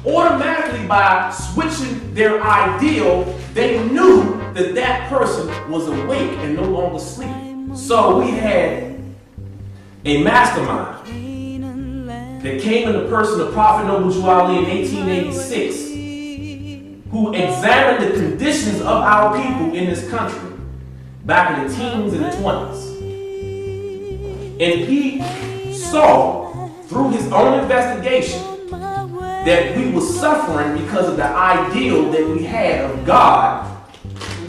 automatically by switching their ideal, they knew that that person was awake and no longer asleep. So we had a mastermind that came in the person of Prophet Noble Ali in 1886, who examined the conditions of our people in this country back in the teens and the 20s. And he saw through his own investigation that we were suffering because of the ideal that we had of God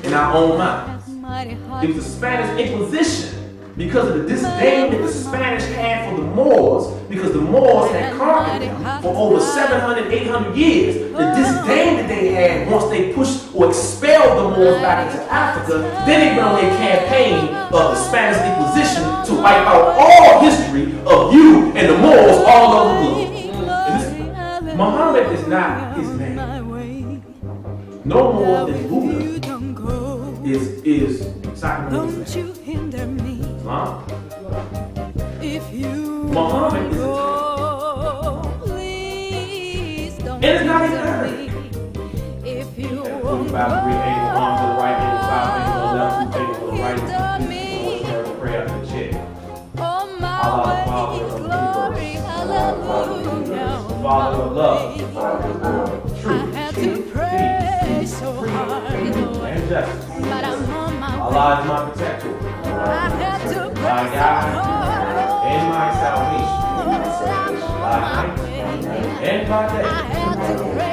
in our own minds. It was the Spanish Inquisition because of the disdain that the Spanish had for the Moors, because the Moors had conquered them for over 700, 800 years. The disdain that they had once they pushed or expelled the Moors back into Africa, then they went on their campaign of the Spanish Inquisition to wipe out all history of you and the Moors all over the globe. Muhammad is not his name. No more than Buddha is Islam. Muhammad is and it's not even her. If you want 3 angle, arm to the right, angle 5, angle left, 2 angle to the right, angle prayer after the chair. Allah, Father of the universe. Father of love. Truth, peace, freedom, and justice. Allah is my protector, my God, and my salvation, by night and by day,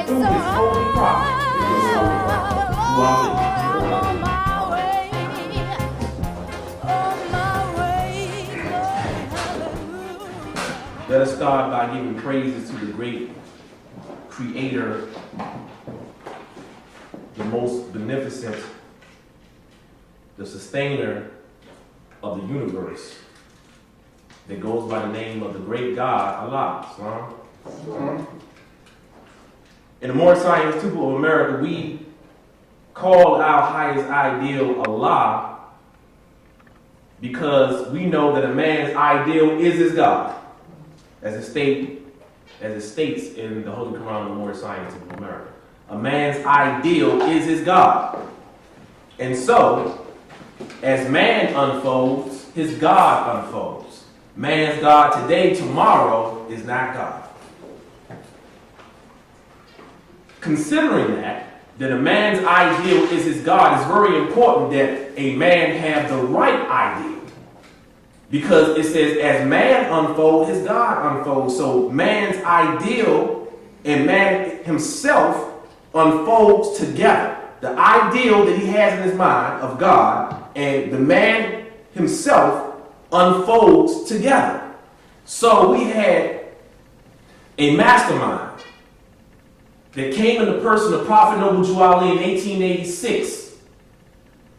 through his holy prophet, Let us start by giving praises to the great Creator, the most beneficent, the sustainer of the universe, that goes by the name of the great God, Allah. Islam. In the Moorish American of America, we call our highest ideal Allah because we know that a man's ideal is his God, as it states in the Holy Koran of the Moorish of America. A man's ideal is his God. And so, as man unfolds, his God unfolds. Man's God today, tomorrow is not God. Considering that a man's ideal is his God, it's very important that a man have the right ideal. Because it says, as man unfolds, his God unfolds. So man's ideal and man himself unfolds together. The ideal that he has in his mind of God and the man himself unfolds together. So we had a mastermind that came in the person of Prophet Noble Ali in 1886,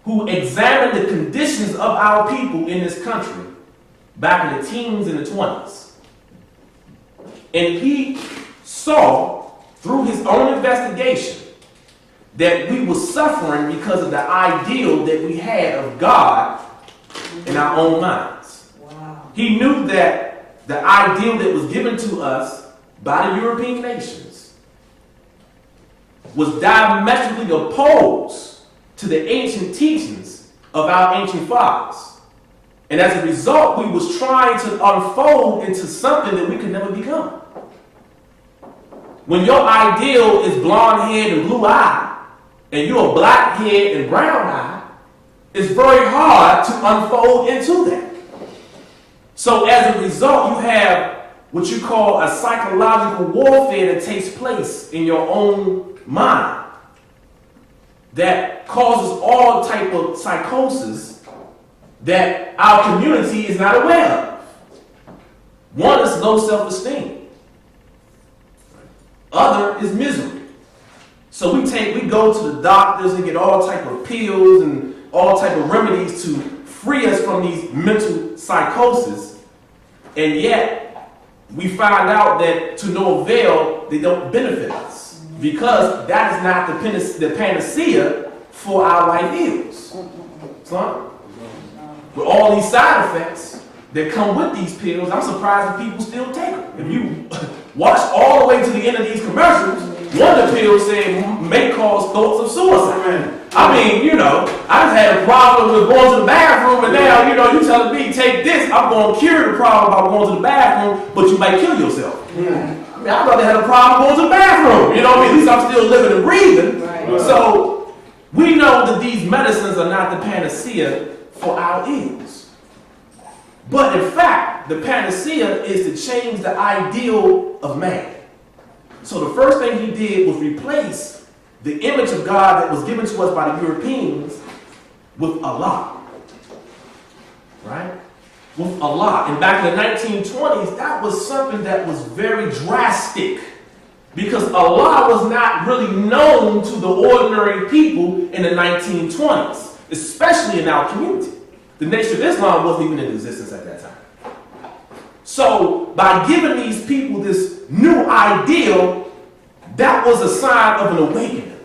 who examined the conditions of our people in this country back in the teens and the 20s. And he saw through his own investigation that we were suffering because of the ideal that we had of God in our own minds. Wow. He knew that the ideal that was given to us by the European nations was diametrically opposed to the ancient teachings of our ancient fathers. And as a result, we was trying to unfold into something that we could never become. When your ideal is blonde head and blue eye, and you're black head and brown eye, it's very hard to unfold into that. So as a result, you have what you call a psychological warfare that takes place in your own mind that causes all type of psychosis that our community is not aware of. One is low self-esteem. Other is misery. So we go to the doctors and get all type of pills and all type of remedies to free us from these mental psychosis. And yet, we find out that to no avail, they don't benefit us. Because that is not the panacea for our ideals. So, with all these side effects that come with these pills, I'm surprised that people still take them. If you watch all the way to the end of these commercials, One appeal said may cause thoughts of suicide. I mean, you know, I just had a problem with going to the bathroom, and now, you know, you telling me take this, I'm going to cure the problem by going to the bathroom, but you might kill yourself. I mean, I'd rather have a problem going to the bathroom. You know what I mean? At least I'm still living and breathing. Right. So we know that these medicines are not the panacea for our ills. But in fact, the panacea is to change the ideal of man. So the first thing he did was replace the image of God that was given to us by the Europeans with Allah. Right? With Allah. And back in the 1920s, that was something that was very drastic. Because Allah was not really known to the ordinary people in the 1920s, especially in our community. The Nation of Islam wasn't even in existence at that time. So by giving these people this new ideal, that was a sign of an awakening.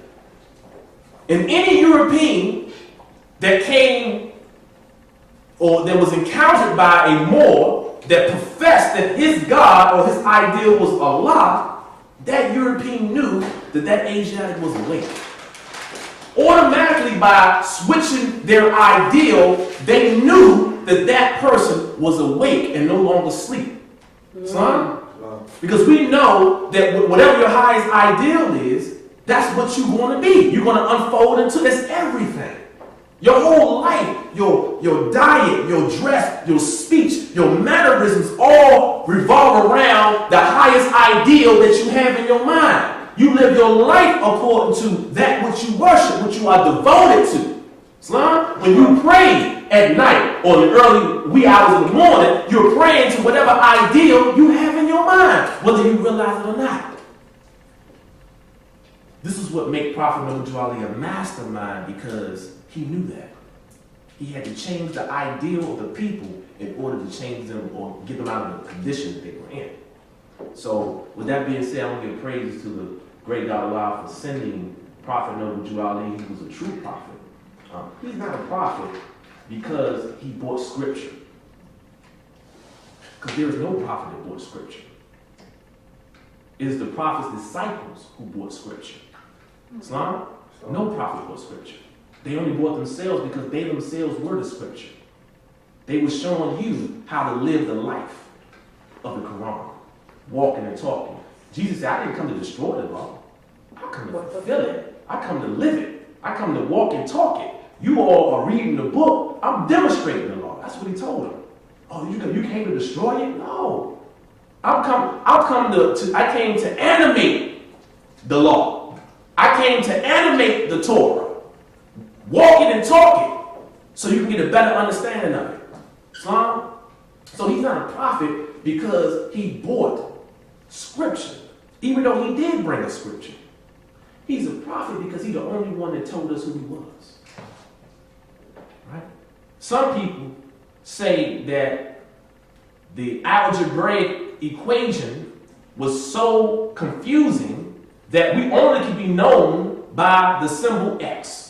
And any European that came or that was encountered by a Moor that professed that his God or his ideal was Allah, that European knew that that Asiatic was awake. Automatically, by switching their ideal, they knew that that person was awake and no longer asleep. Son? Because we know that whatever your highest ideal is, that's what you're going to be. You're going to unfold into this everything. Your whole life, your diet, your dress, your speech, your mannerisms all revolve around the highest ideal that you have in your mind. You live your life according to that which you worship, which you are devoted to. Islam, when you pray at night or in the early wee hours of the morning, you're praying to whatever ideal you have in your mind, whether you realize it or not. This is what made Prophet Muhammad a mastermind, because he knew that. He had to change the ideal of the people in order to change them or get them out of the condition that they were in. So, with that being said, I'm going to give praise to the great God Allah for sending Prophet Muhammad. He was a true prophet. He's not a prophet because he brought scripture. Because there is no prophet that brought scripture. It is the prophet's disciples who brought scripture. Islam? No prophet brought scripture. They only brought themselves because they themselves were the scripture. They were showing you how to live the life of the Quran, walking and talking. Jesus said, I didn't come to destroy the law. I come to fulfill it. I come to live it. I come to walk and talk it. You all are reading the book. I'm demonstrating the law. That's what he told them. Oh, you came to destroy it? No. I came to animate the law. I came to animate the Torah. Walking and talking so you can get a better understanding of it. Islam? So he's not a prophet because he brought scripture, even though he did bring a scripture. He's a prophet because he's the only one that told us who he was. Right? Some people say that the algebraic equation was so confusing that we only can be known by the symbol X.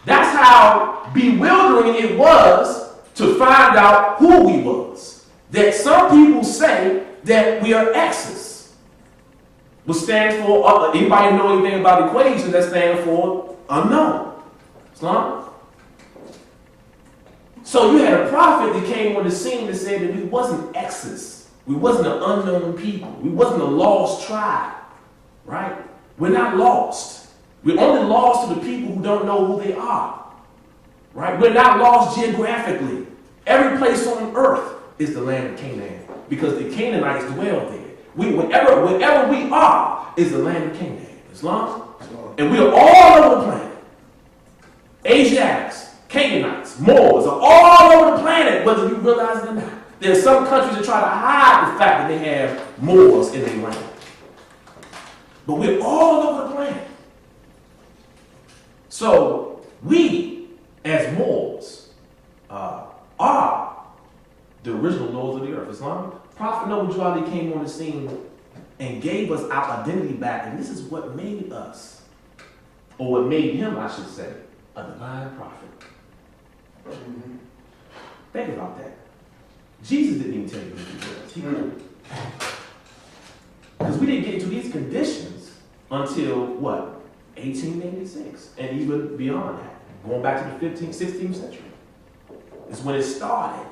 That's how bewildering it was to find out who we was. That some people say that we are X's, which stands for, anybody know anything about equations, that stands for unknown. Islam? So you had a prophet that came on the scene that said that we wasn't X's. We wasn't an unknown people. We wasn't a lost tribe. Right? We're not lost. We're only lost to the people who don't know who they are. Right? We're not lost geographically. Every place on earth is the land of Canaan, because the Canaanites dwell there. Wherever we are is the land of Canaan. Islam? And we are all over the planet. Asiatics, Canaanites, Moors are all over the planet, whether you realize it or not. There are some countries that try to hide the fact that they have Moors in their land. But we're all over the planet. So we, as Moors, are the original lords of the earth. Islam? Prophet Noah came on the scene and gave us our identity back, and this is what made us, or what made him, I should say, a divine prophet. Mm-hmm. Think about that. Jesus didn't even tell you who he was. He couldn't. Because we didn't get into these conditions until what? 1886, and even beyond that. Going back to the 15th, 16th century. It's when it started.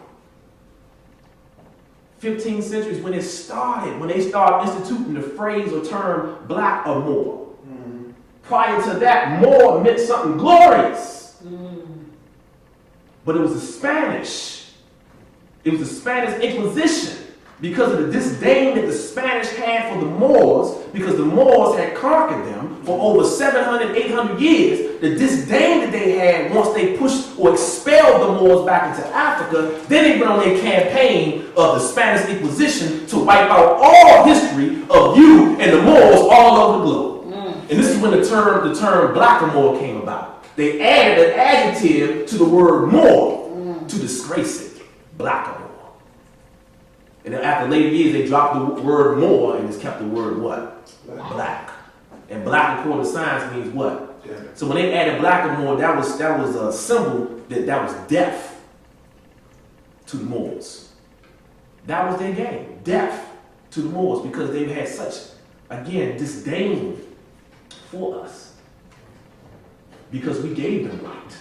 15th century is when it started, when they started instituting the phrase or term black or Moor. Prior to that, Moor meant something glorious. But it was the Spanish. It was the Spanish Inquisition. Because of the disdain that the Spanish had for the Moors, because the Moors had conquered them for over 700, 800 years, the disdain that they had once they pushed or expelled the Moors back into Africa, then they went on their campaign of the Spanish Inquisition to wipe out all history of you and the Moors all over the globe. And this is when the term black or Moor came about. They added an adjective to the word Moor to disgrace it. Black or Moor. And then after later years, they dropped the word Moor and just kept the word what? Black. And black according to science means what? Yeah. So when they added black or Moor, that was a symbol that was death to the Moors. That was their game. Death to the Moors, because they had such, again, disdain for us. Because we gave them right.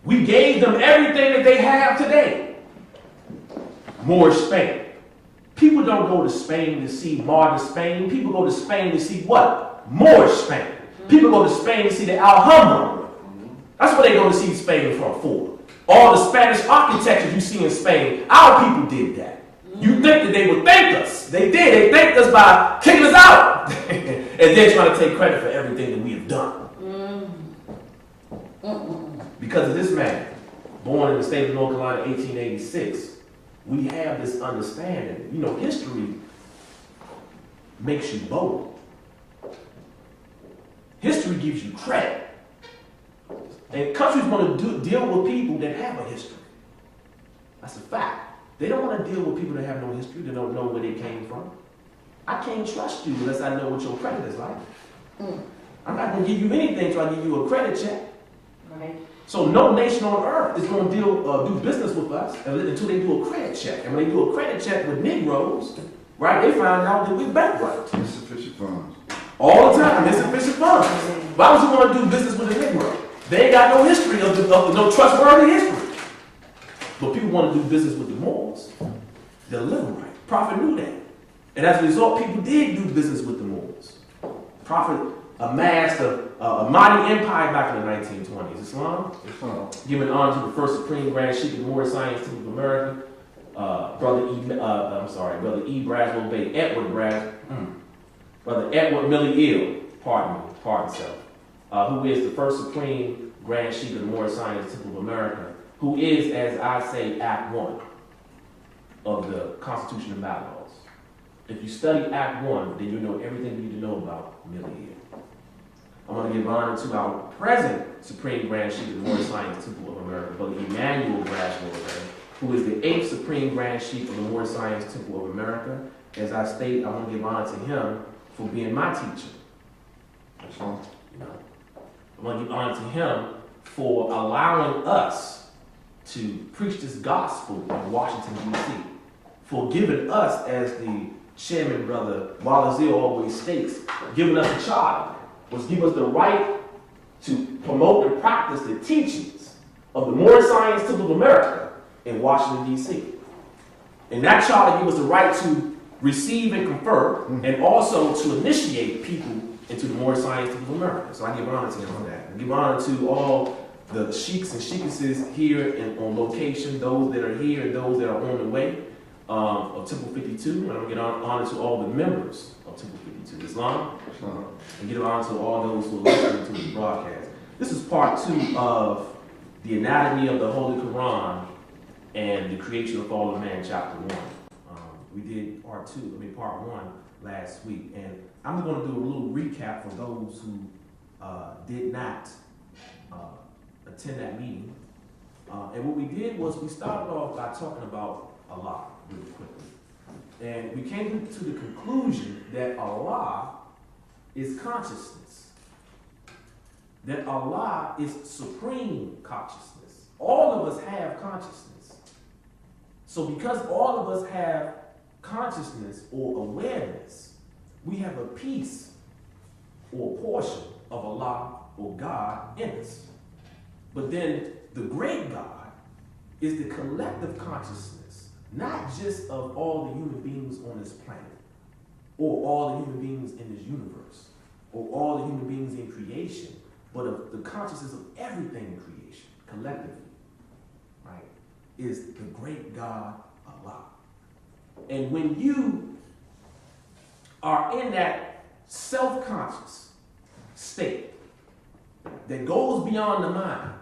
We gave them everything that they have today. Moorish Spain. People don't go to Spain to see modern Spain. People go to Spain to see what? Moorish Spain. People go to Spain to see the Alhambra. That's what they go to see Spain for. All the Spanish architecture you see in Spain, our people did that. You think that they would thank us. They did. They thanked us by kicking us out. And they're trying to take credit for everything that we have done. Because of this man, born in the state of North Carolina in 1886, we have this understanding. You know, history makes you bold. History gives you credit. And countries want to deal with people that have a history. That's a fact. They don't want to deal with people that have no history, that don't know where they came from. I can't trust you unless I know what your credit is like. I'm not going to give you anything until I give you a credit check. Right. So no nation on earth is going to do business with us until they do a credit check. And when they do a credit check with Negroes, right, they find out that we're bankrupt. Insufficient funds. All the time, insufficient funds. Why would you want to do business with a Negro? They ain't got no history of no trustworthy history. But people want to do business with the Moors. They're living right. Prophet knew that. And as a result, people did do business with the Moors. Prophet amassed a mighty empire back in the 1920s. Islam, giving honor to the first Supreme Grand Sheikh of the Moorish Temple of America, Brother E. Braswell Bay, Brother Edward Millie Ill, pardon self, who is the first Supreme Grand Sheikh of the Moorish Temple of America, who is, as I say, Act 1 of the Constitution of Bylaws. If you study Act 1, then you know everything you need to know about Millie Ill. I want to give honor to our present Supreme Grand Sheikh of the Moorish Temple of America, Brother Emmanuel Braswell Bay, who is the 8th Supreme Grand Sheikh of the Moorish Temple of America. As I stated, I want to give honor to him for being my teacher. I want to give honor to him for allowing us to preach this gospel in Washington, D.C., for giving us, as the chairman, Brother Walazil, always states, giving us a charter, was give us the right to promote and practice the teachings of the Moorish Temple of America in Washington, D.C. And that charter gave us the right to receive and confer, and also to initiate people into the Moorish Temple of America. So I give honor to him on that. I give honor to all the sheiks and sheikesses here and on location, those that are here and those that are on the way of Temple 52. And I'm going to give honor to all the members of Temple 52. Islam. And give honor to all those who are listening to the broadcast. This is part 2 of the anatomy of the Holy Koran and the creation of fallen man, chapter 1. We did part 1 last week. And I'm going to do a little recap for those who did not attend that meeting. And what we did was we started off by talking about Allah really quickly. And we came to the conclusion that Allah is consciousness. That Allah is supreme consciousness. All of us have consciousness. So because all of us have consciousness or awareness, we have a piece or portion of Allah or God in us. But then the great God is the collective consciousness, not just of all the human beings on this planet, or all the human beings in this universe, or all the human beings in creation, but of the consciousness of everything in creation, collectively, right, is the great God, Allah. And when you are in that self-conscious state that goes beyond the mind,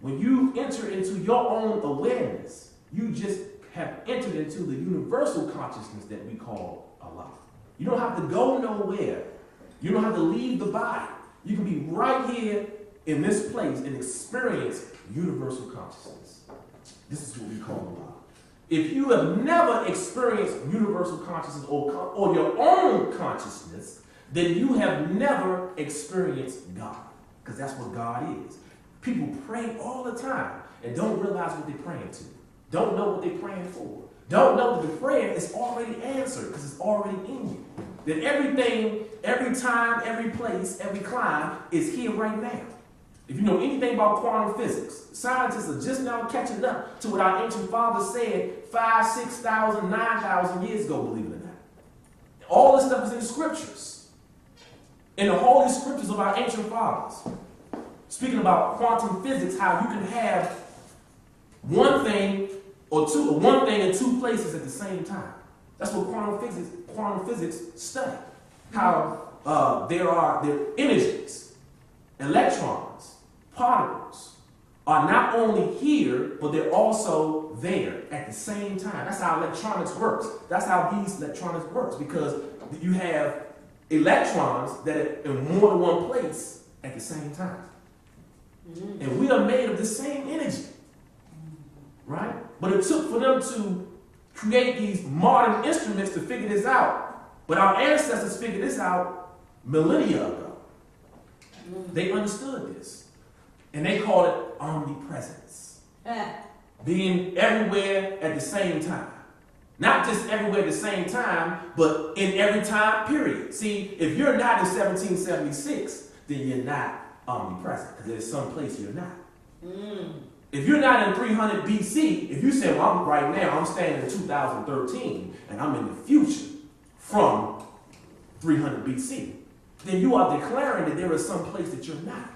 when you enter into your own awareness, you just have entered into the universal consciousness that we call Allah. You don't have to go nowhere. You don't have to leave the body. You can be right here in this place and experience universal consciousness. This is what we call Allah. If you have never experienced universal consciousness or your own consciousness, then you have never experienced God, because that's what God is. People pray all the time and don't realize what they're praying to. Don't know what they're praying for. Don't know that the prayer is already answered because it's already in you. That everything, every time, every place, every climb is here right now. If you know anything about quantum physics, scientists are just now catching up to what our ancient fathers said 5,000, 6,000, 9,000 years ago, believe it or not. All this stuff is in the scriptures. In the holy scriptures of our ancient fathers. Speaking about quantum physics, how you can have one thing in two places at the same time. That's what quantum physics study. How there are energies, electrons, particles are not only here, but they're also there at the same time. That's how electronics works. That's how these electronics works, because you have electrons that are in more than one place at the same time. And we are made of the same energy, right? But it took for them to create these modern instruments to figure this out. But our ancestors figured this out millennia ago. They understood this. And they called it omnipresence. Being everywhere at the same time. Not just everywhere at the same time, but in every time period. See, if you're not in 1776, then you're not omnipresent, because there's some place you're not. If you're not in 300 BC, if you say, well, I'm standing in 2013, and I'm in the future from 300 BC, then you are declaring that there is some place that you're not.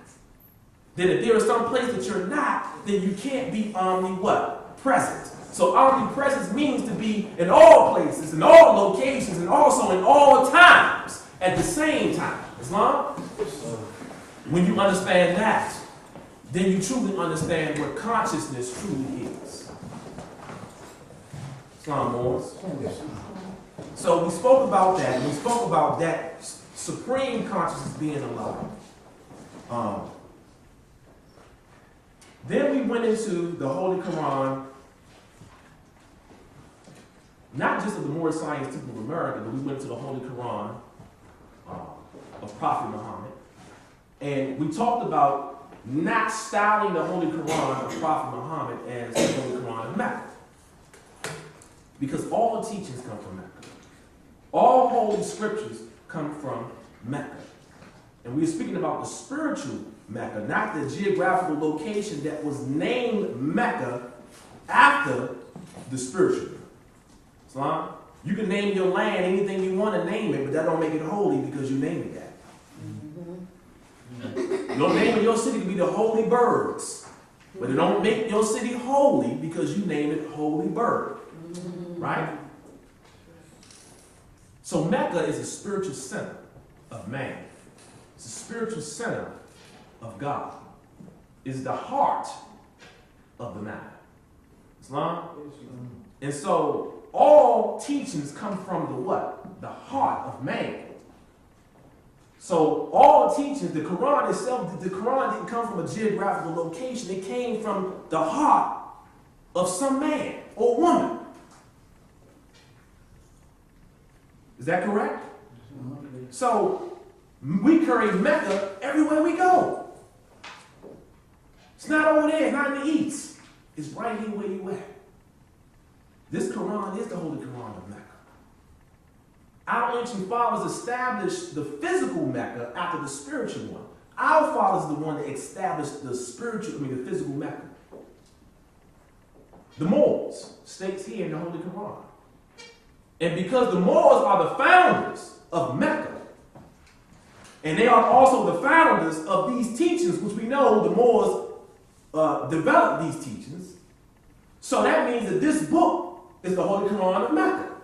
Then if there is some place that you're not, then you can't be present. So omnipresence means to be in all places, in all locations, and also in all times at the same time. Islam? When you understand that, then you truly understand what consciousness truly is. Islam, Moors. So we spoke about that. We spoke about that supreme consciousness being alive. Then we went into the Holy Koran, not just of the Moorish Scientific American, but we went to the Holy Koran of Prophet Muhammad. And we talked about not styling the Holy Koran of Prophet Muhammad as the Holy Koran of Mecca. Because all teachings come from Mecca. All holy scriptures come from Mecca. And we're speaking about the spiritual Mecca, not the geographical location that was named Mecca after the spiritual. Islam, you can name your land anything you want to name it, but that don't make it holy because you named it that. Your name of your city can be the Holy Birds, but it don't make your city holy because you name it Holy Bird. Right? So Mecca is a spiritual center of man. It's a spiritual center of God. It's the heart of the matter. Islam? And so all teachings come from the what? The heart of man. So all teachings, the Quran itself, the Quran didn't come from a geographical location. It came from the heart of some man or woman. Is that correct? So we carry Mecca everywhere we go. It's not over there, it's not in the east. It's right here where you at. This Quran is the Holy Quran of Mecca. our ancient fathers established the physical Mecca after the spiritual one. Our fathers are the one that established the physical Mecca. The Moors states here in the Holy Koran. And because the Moors are the founders of Mecca, and they are also the founders of these teachings, which we know the Moors developed these teachings, so that means that this book is the Holy Koran of Mecca.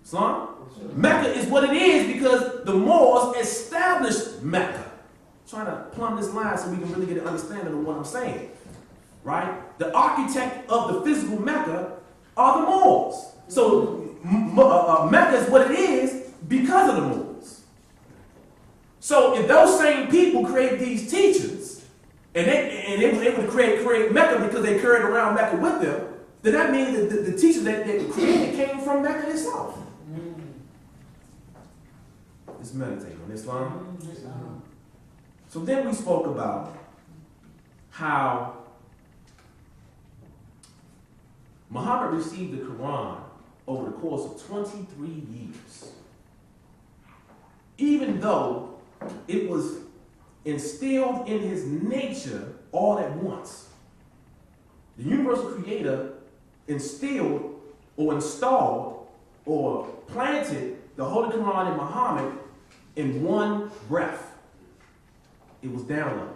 Son? Mecca is what it is because the Moors established Mecca. I'm trying to plumb this line so we can really get an understanding of what I'm saying. Right? The architect of the physical Mecca are the Moors. So Mecca is what it is because of the Moors. So if those same people create these teachings, and they were able to create Mecca because they carried around Mecca with them, then that means that the teachings that they created came from Mecca itself. Let's meditate on Islam. So then we spoke about how Muhammad received the Quran over the course of 23 years. Even though it was instilled in his nature all at once. The universal creator instilled or installed or planted the Holy Quran in Muhammad in one breath. It was downloaded.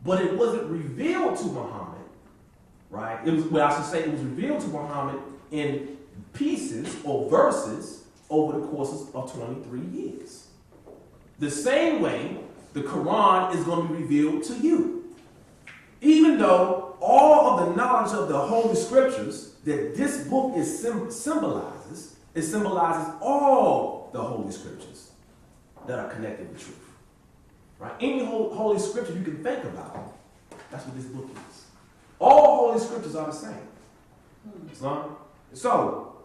But it wasn't revealed to Muhammad, right? It was revealed to Muhammad in pieces or verses over the courses of 23 years. The same way the Quran is going to be revealed to you. Even though all of the knowledge of the Holy Scriptures that this book symbolizes, it symbolizes all the Holy Scriptures that are connected with truth. Right? Any Holy Scripture you can think about, that's what this book is. All Holy Scriptures are the same. Islam? So,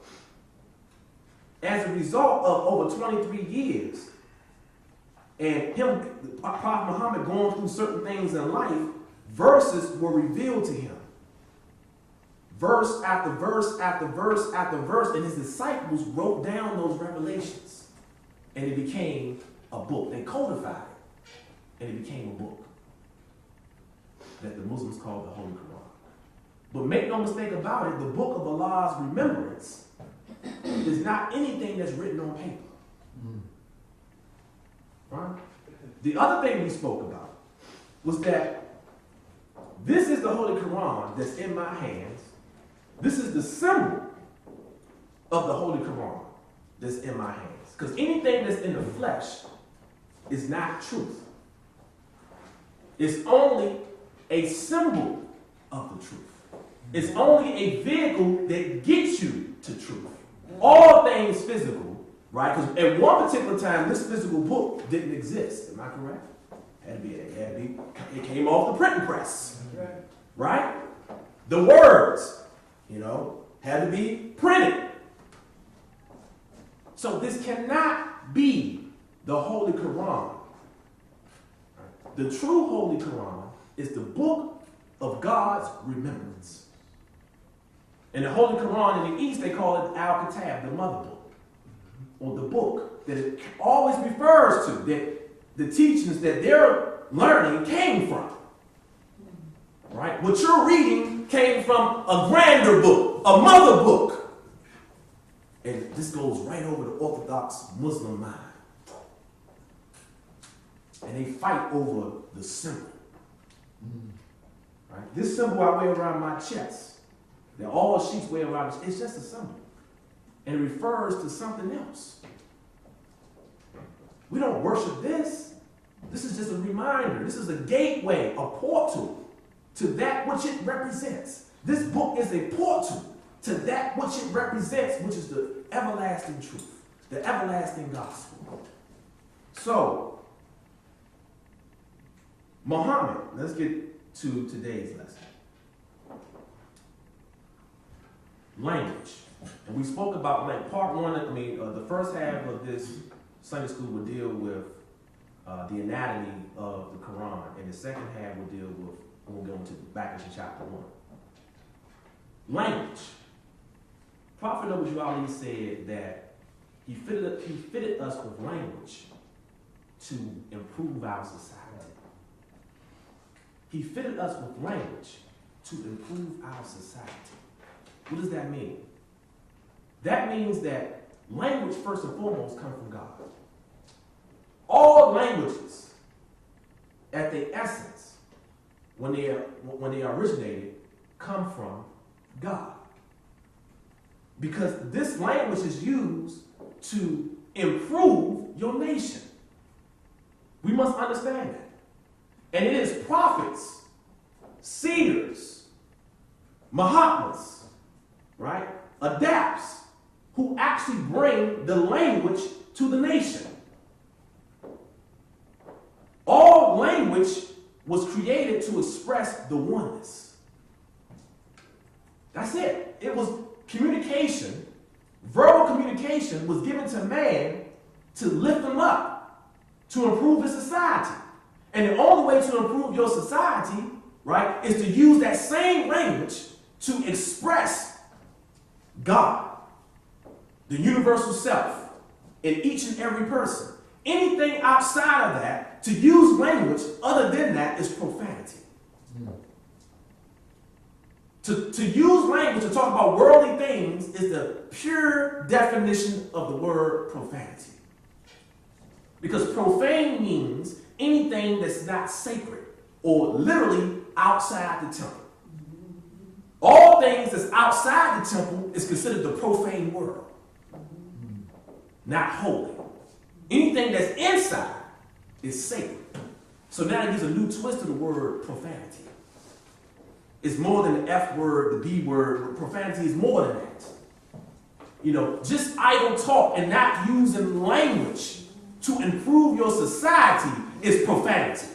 as a result of over 23 years, and Prophet Muhammad going through certain things in life, verses were revealed to him. Verse after verse after verse after verse, and his disciples wrote down those revelations. And it became a book. They codified it, and it became a book that the Muslims call the Holy Koran. But make no mistake about it, the book of Allah's remembrance is not anything that's written on paper. Right? The other thing we spoke about was that this is the Holy Quran that's in my hands. This is the symbol of the Holy Quran that's in my hands. Because anything that's in the flesh is not truth. It's only a symbol of the truth. It's only a vehicle that gets you to truth. All things physical, right? Because at one particular time, this physical book didn't exist. Am I correct? It came off the printing press, right? The words, had to be printed. So this cannot be the Holy Quran. The true Holy Quran is the book of God's remembrance. In the Holy Quran in the East, they call it Al-Kitab, the mother book, or the book that it always refers to, that the teachings that they're learning came from. Right? What you're reading came from a grander book, a mother book. And this goes right over the Orthodox Muslim mind. And they fight over the symbol. Right? This symbol I wear around my chest, that all sheets wear around, it's just a symbol. And it refers to something else. We don't worship this. This is just a reminder. This is a gateway, a portal to that which it represents. This book is a portal to that which it represents, which is the everlasting truth, the everlasting gospel. So, Muhammad, let's get to today's lesson. Language. And we spoke about part one, the first half of this Sunday school will deal with the anatomy of the Quran, and the second half will deal with, we'll go back into chapter 1. Language. Prophet Ali said that He fitted us with language to improve our society. He fitted us with language to improve our society. What does that mean? That means that language, first and foremost, comes from God. All languages, at their essence, when they originated, come from God. Because this language is used to improve your nation. We must understand that. And it is prophets, seers, Mahatmas, right, adapts, who actually bring the language to the nation. All language was created to express the oneness. That's it. It was communication. Verbal communication was given to man to lift them up, to improve his society. And the only way to improve your society, right, is to use that same language to express God, the universal self, in each and every person. Anything outside of that, to use language other than that, is profanity. To use language to talk about worldly things is the pure definition of the word profanity. Because profane means anything that's not sacred or literally outside the temple. All things that's outside the temple is considered the profane world, not holy. Anything that's inside is sacred. So now it gives a new twist to the word profanity. It's more than the F word, the B word. Profanity is more than that. You know, just idle talk and not using language to improve your society is profanity.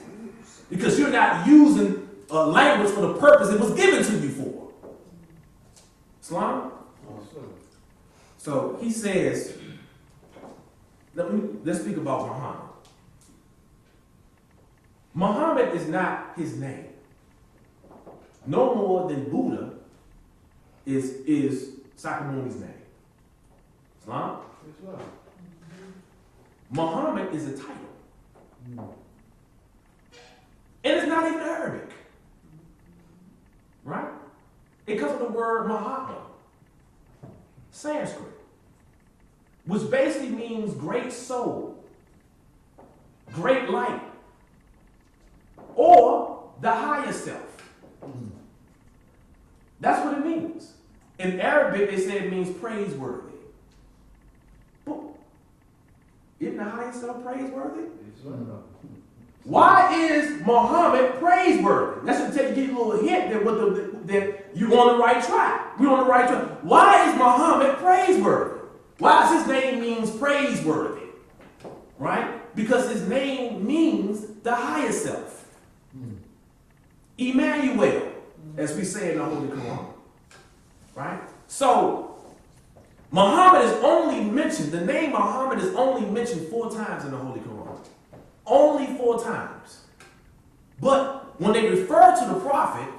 Because you're not using language for the purpose it was given to you for. Islam? So he says, let's speak about Muhammad. Muhammad is not his name. No more than Buddha is Sakyamuni's name. Islam? Muhammad is a title. And it's not even Arabic. Right? It comes from the word Mahatma, Sanskrit, which basically means great soul, great light, or the higher self. That's what it means. In Arabic, they say it means praiseworthy. But isn't the higher self praiseworthy? Why is Muhammad praiseworthy? That's what take you a little hint that you're on the right track. We're on the right track. Why is Muhammad praiseworthy? Why does his name means praiseworthy? Right? Because his name means the higher self. Emmanuel, as we say in the Holy Koran. Right? So, Muhammad is only mentioned, the name Muhammad is only mentioned 4 times in the Holy Koran. Only 4 times. But when they refer to the prophet,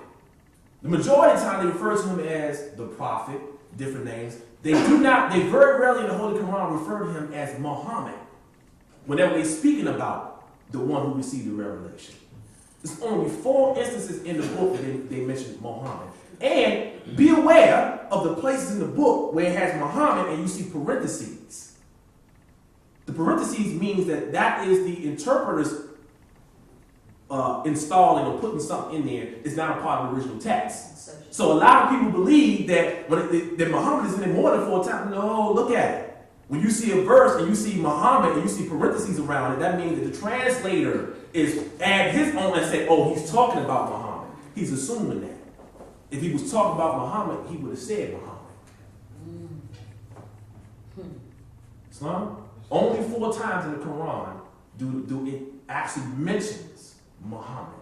the majority of the time they refer to him as the prophet, different names. They very rarely in the Holy Quran refer to him as Muhammad whenever they're speaking about the one who received the revelation. There's only 4 instances in the book that they mention Muhammad. And be aware of the places in the book where it has Muhammad and you see parentheses. The parentheses means that is the interpreter's installing or putting something in there. It's not a part of the original text. So a lot of people believe that that Muhammad is in there more than 4 times. No, look at it. When you see a verse and you see Muhammad and you see parentheses around it, that means that the translator is add his own and say, oh, he's talking about Muhammad. He's assuming that. If he was talking about Muhammad, he would have said Muhammad. Islam? Only 4 times in the Quran do it actually mentions Muhammad.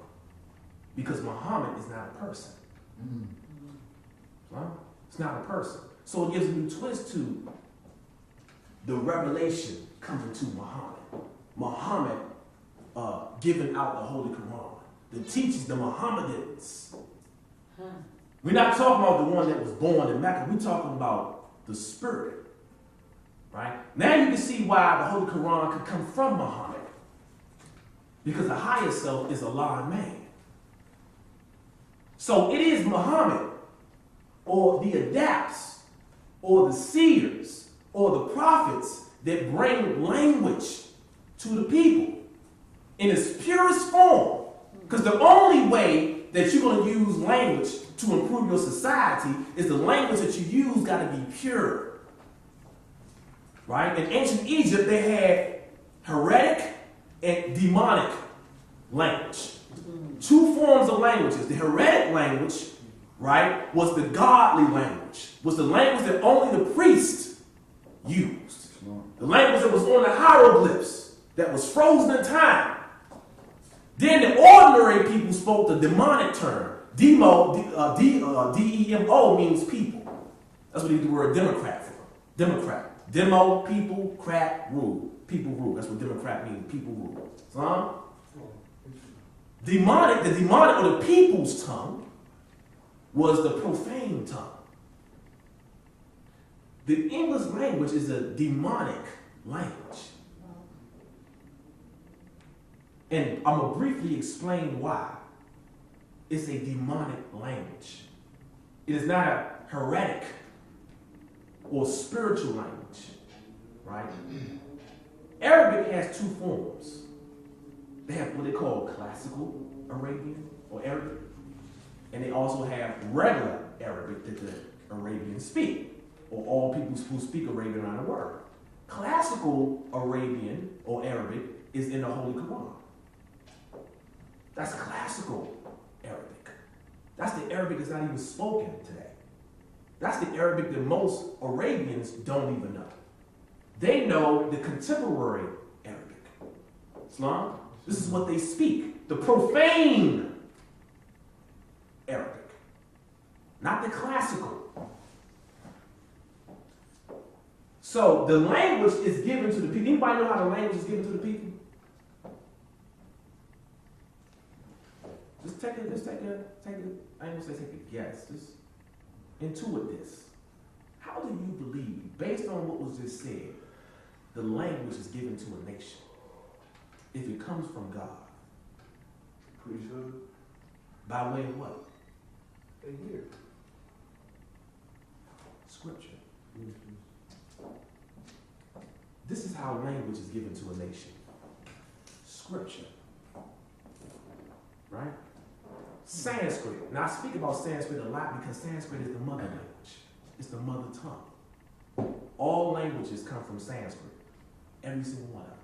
Because Muhammad is not a person. Islam? It's not a person. So it gives a new twist to the revelation coming to Muhammad. Muhammad giving out the Holy Quran. The teachings, the Mohammedans. We're not talking about the one that was born in Mecca. We're talking about the spirit. Right? Now you can see why the Holy Koran could come from Muhammad. Because the higher self is Allah and man. So it is Muhammad, or the adapts, or the seers, or the prophets that bring language to the people in its purest form. Because the only way that you're going to use language to improve your society is the language that you use got to be pure. Right? In ancient Egypt, they had heretic and demonic language. Two forms of languages. The heretic language, right, was the godly language, was the language that only the priest used. The language that was on the hieroglyphs, that was frozen in time. Then the ordinary people spoke the demonic term. Demo, D-E-M-O means people. That's what the word Democrat for. Democrat. Demo, people, crat, rule. People rule. That's what Democrat means. People rule. So, demonic, the demonic or the people's tongue was the profane tongue. The English language is a demonic language. And I'm going to briefly explain why. It's a demonic language. It is not a heretic or spiritual language, right? Arabic has two forms. They have what they call classical Arabian or Arabic, and they also have regular Arabic that the Arabians speak, or all people who speak Arabian around the world. Classical Arabian or Arabic is in the Holy Koran. That's classical Arabic. That's the Arabic that's not even spoken today. That's the Arabic that most Arabians don't even know. They know the contemporary Arabic. Islam, this is what they speak. The profane Arabic. Not the classical. So the language is given to the people. Anybody know how the language is given to the people? Just take a, I ain't gonna say take a guess. Just intuit this. How do you believe, based on what was just said, the language is given to a nation? If it comes from God. Priesthood. By way of what? They hear. Scripture. This is how language is given to a nation. Scripture. Right? Sanskrit. Now I speak about Sanskrit a lot because Sanskrit is the mother language. It's the mother tongue. All languages come from Sanskrit. Every single one of them.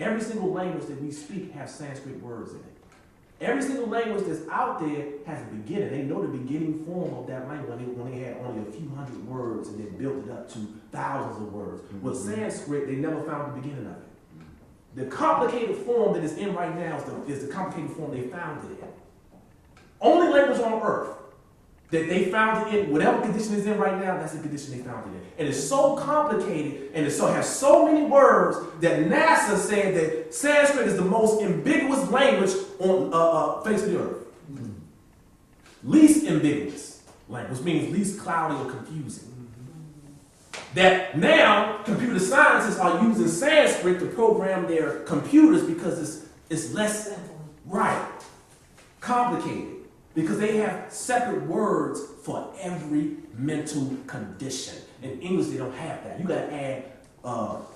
Every single language that we speak has Sanskrit words in it. Every single language that's out there has a beginning. They know the beginning form of that language when they had only a few hundred words and then built it up to thousands of words. With Sanskrit, they never found the beginning of it. The complicated form that is in right now is the complicated form they found it in. Only language on earth that they found it in, whatever condition it's in right now, that's the condition they found it in. And it's so complicated and it has so many words that NASA said that Sanskrit is the most ambiguous language on face of the earth. Least ambiguous language, which means least cloudy or confusing. That now computer scientists are using Sanskrit to program their computers because it's less complicated. Because they have separate words for every mental condition. In English, they don't have that. You got to add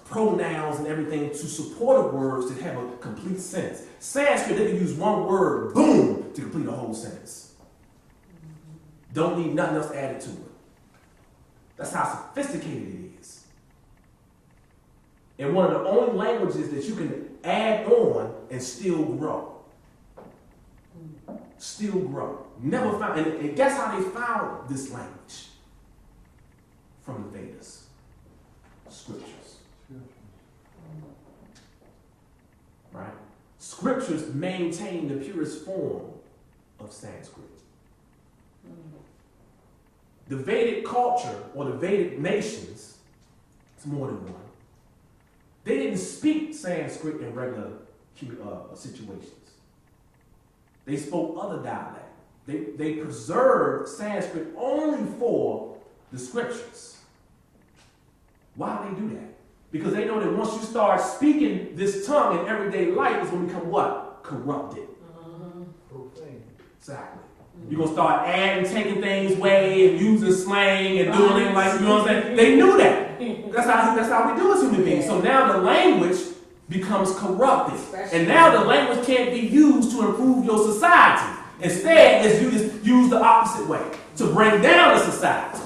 pronouns and everything to support words that have a complete sentence. Sanskrit, they can use one word, boom, to complete a whole sentence. Don't need nothing else added to it. That's how sophisticated it is. And one of the only languages that you can add on and still grow. Still grow. Never found, and guess how they found this language? From the Vedas. Scriptures. Right? Scriptures maintain the purest form of Sanskrit. The Vedic culture, or the Vedic nations, it's more than one. They didn't speak Sanskrit in regular situations. They spoke other dialect. They preserved Sanskrit only for the scriptures. Why do they do that? Because they know that once you start speaking this tongue in everyday life, it's going to become what? Corrupted. Profane. Exactly. You're going to start adding, taking things away and using slang and doing things like, you know what I'm saying? They knew that. That's how we do as human beings. So now the language becomes corrupted. And now the language can't be used to improve your society. Instead, it's used the opposite way, to bring down the society.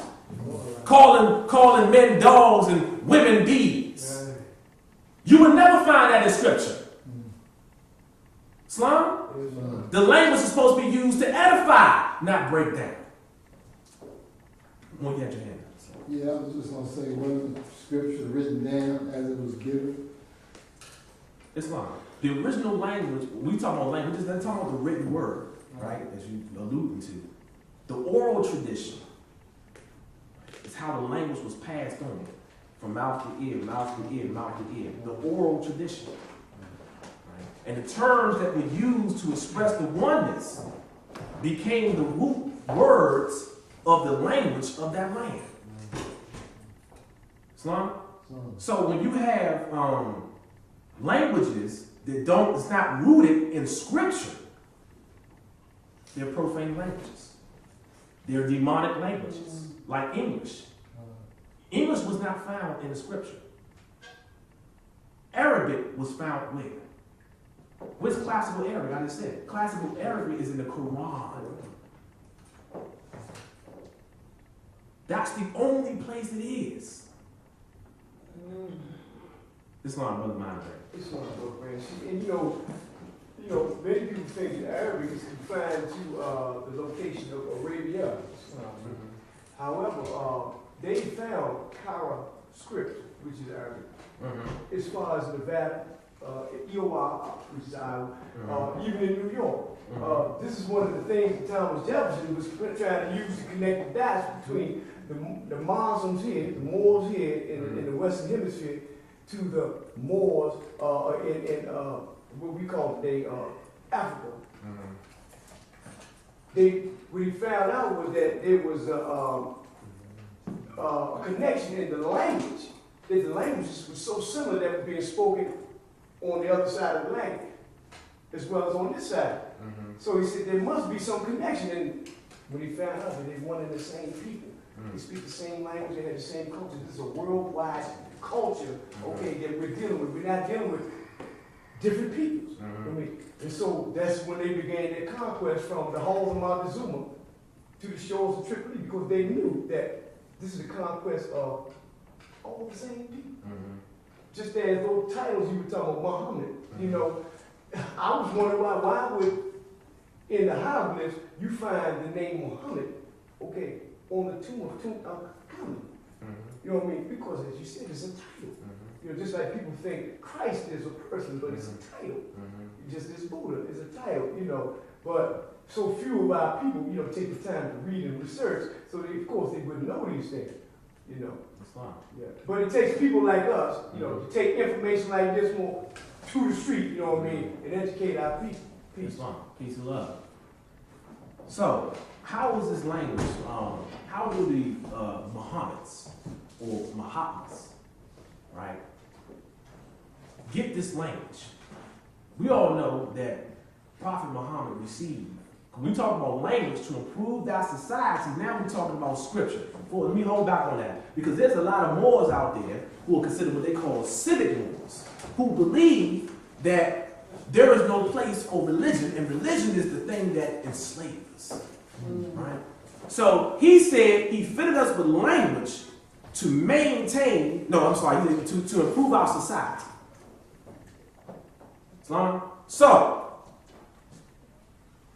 Calling men dogs and women bees. You would never find that in Scripture. Islam? The language is supposed to be used to edify, not break down. Well, you had your hand up. Yeah, I was just going to say, wasn't the scripture written down as it was given? Islam. The original language, we talk about language, we're talking about the written word, right? As you alluded to. The oral tradition is how the language was passed on from mouth to ear, mouth to ear, mouth to ear. The oral tradition. Right? And the terms that were used to express the oneness became the root words of the language of that land. Islam? So when you have languages that it's not rooted in Scripture, they're profane languages. They're demonic languages, like English. English was not found in the Scripture. Arabic was found where? Where's classical Arabic? I just said classical Arabic is in the Quran. That's the only place it is. This line, Brother Mind. It's not so fancy. And you know, many people think that Arabic is confined to the location of Arabia. However, they found Kara script, which is Arabic, as far as Nevada, Iowa, which is Iowa, even in New York. This is one of the things that Thomas Jefferson was trying to use to connect the dots between the Muslims here, the Moors here in the Western Hemisphere, to the Moors in what we call today Africa. What he found out was that there was a connection in the language, that the languages were so similar that were being spoken on the other side of the language, as well as on this side. So he said there must be some connection, and when he found out that they one and the same people, they speak the same language, they have the same culture. This is a worldwide culture, okay, that we're dealing with. We're not dealing with different peoples. I mean, and so that's when they began their conquest from the halls of Montezuma to the shores of Tripoli, because they knew that this is the conquest of all the same people. Just as those titles you were talking about, Muhammad, you know, I was wondering why would, in the hieroglyphs, you find the name Muhammad, okay, on the tomb of Tutankhamun. You know what I mean? Because as you said, it's a title. You know, just like people think Christ is a person, but it's a title. Just this Buddha is a title, you know. But so few of our people, you know, take the time to read and research, so they, of course, they wouldn't know these things, you know. That's fine. Yeah. But it takes people like us, you know, to take information like this more to the street, you know what I mean, and educate our people. Peace. Peace and love. So, how is this language, how do the Mohammeds, or Mahatmas, right, get this language? We all know that Prophet Muhammad received, when we talk about language to improve that society, now we're talking about scripture. Well, let me hold back on that, because there's a lot of Moors out there who are considered what they call civic Moors, who believe that there is no place for religion, and religion is the thing that enslaves us, right? So he said he fitted us with language to maintain, to improve our society. So,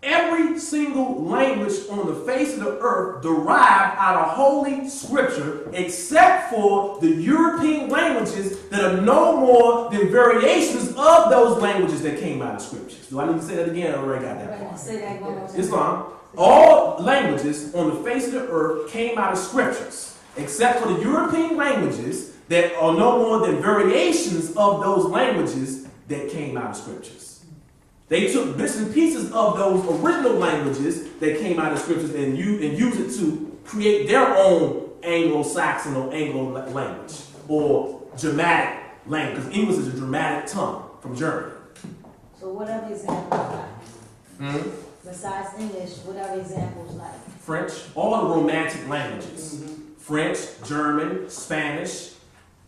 every single language on the face of the earth derived out of Holy Scripture, except for the European languages that are no more than variations of those languages that came out of Scriptures. Do I need to say that again? I already got that part. Say that one more time. Islam. All languages on the face of the earth came out of Scriptures, except for the European languages that are no more than variations of those languages that came out of Scriptures. They took bits and pieces of those original languages that came out of Scriptures and used it to create their own Anglo-Saxon or Anglo language, or dramatic language, because English is a dramatic tongue from Germany. So what other examples like? Besides English, what other examples like? French, all the romantic languages. French, German, Spanish,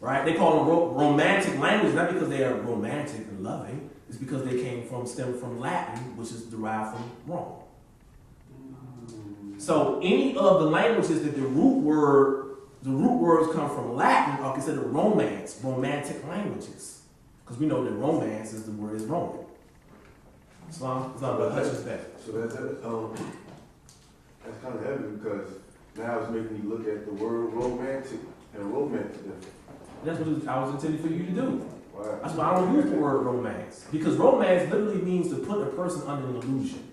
right? They call them romantic languages, not because they are romantic and loving. It's because they stem from Latin, which is derived from Rome. So any of the languages that the root words come from Latin are considered romantic languages. Because we know that romance is the word is Roman. Islam, but that's that. So that's kind of heavy because now it's making me look at the word romantic and romance different. That's what I was intending for you to do. Wow. That's why I don't use the word romance. Because romance literally means to put a person under an illusion.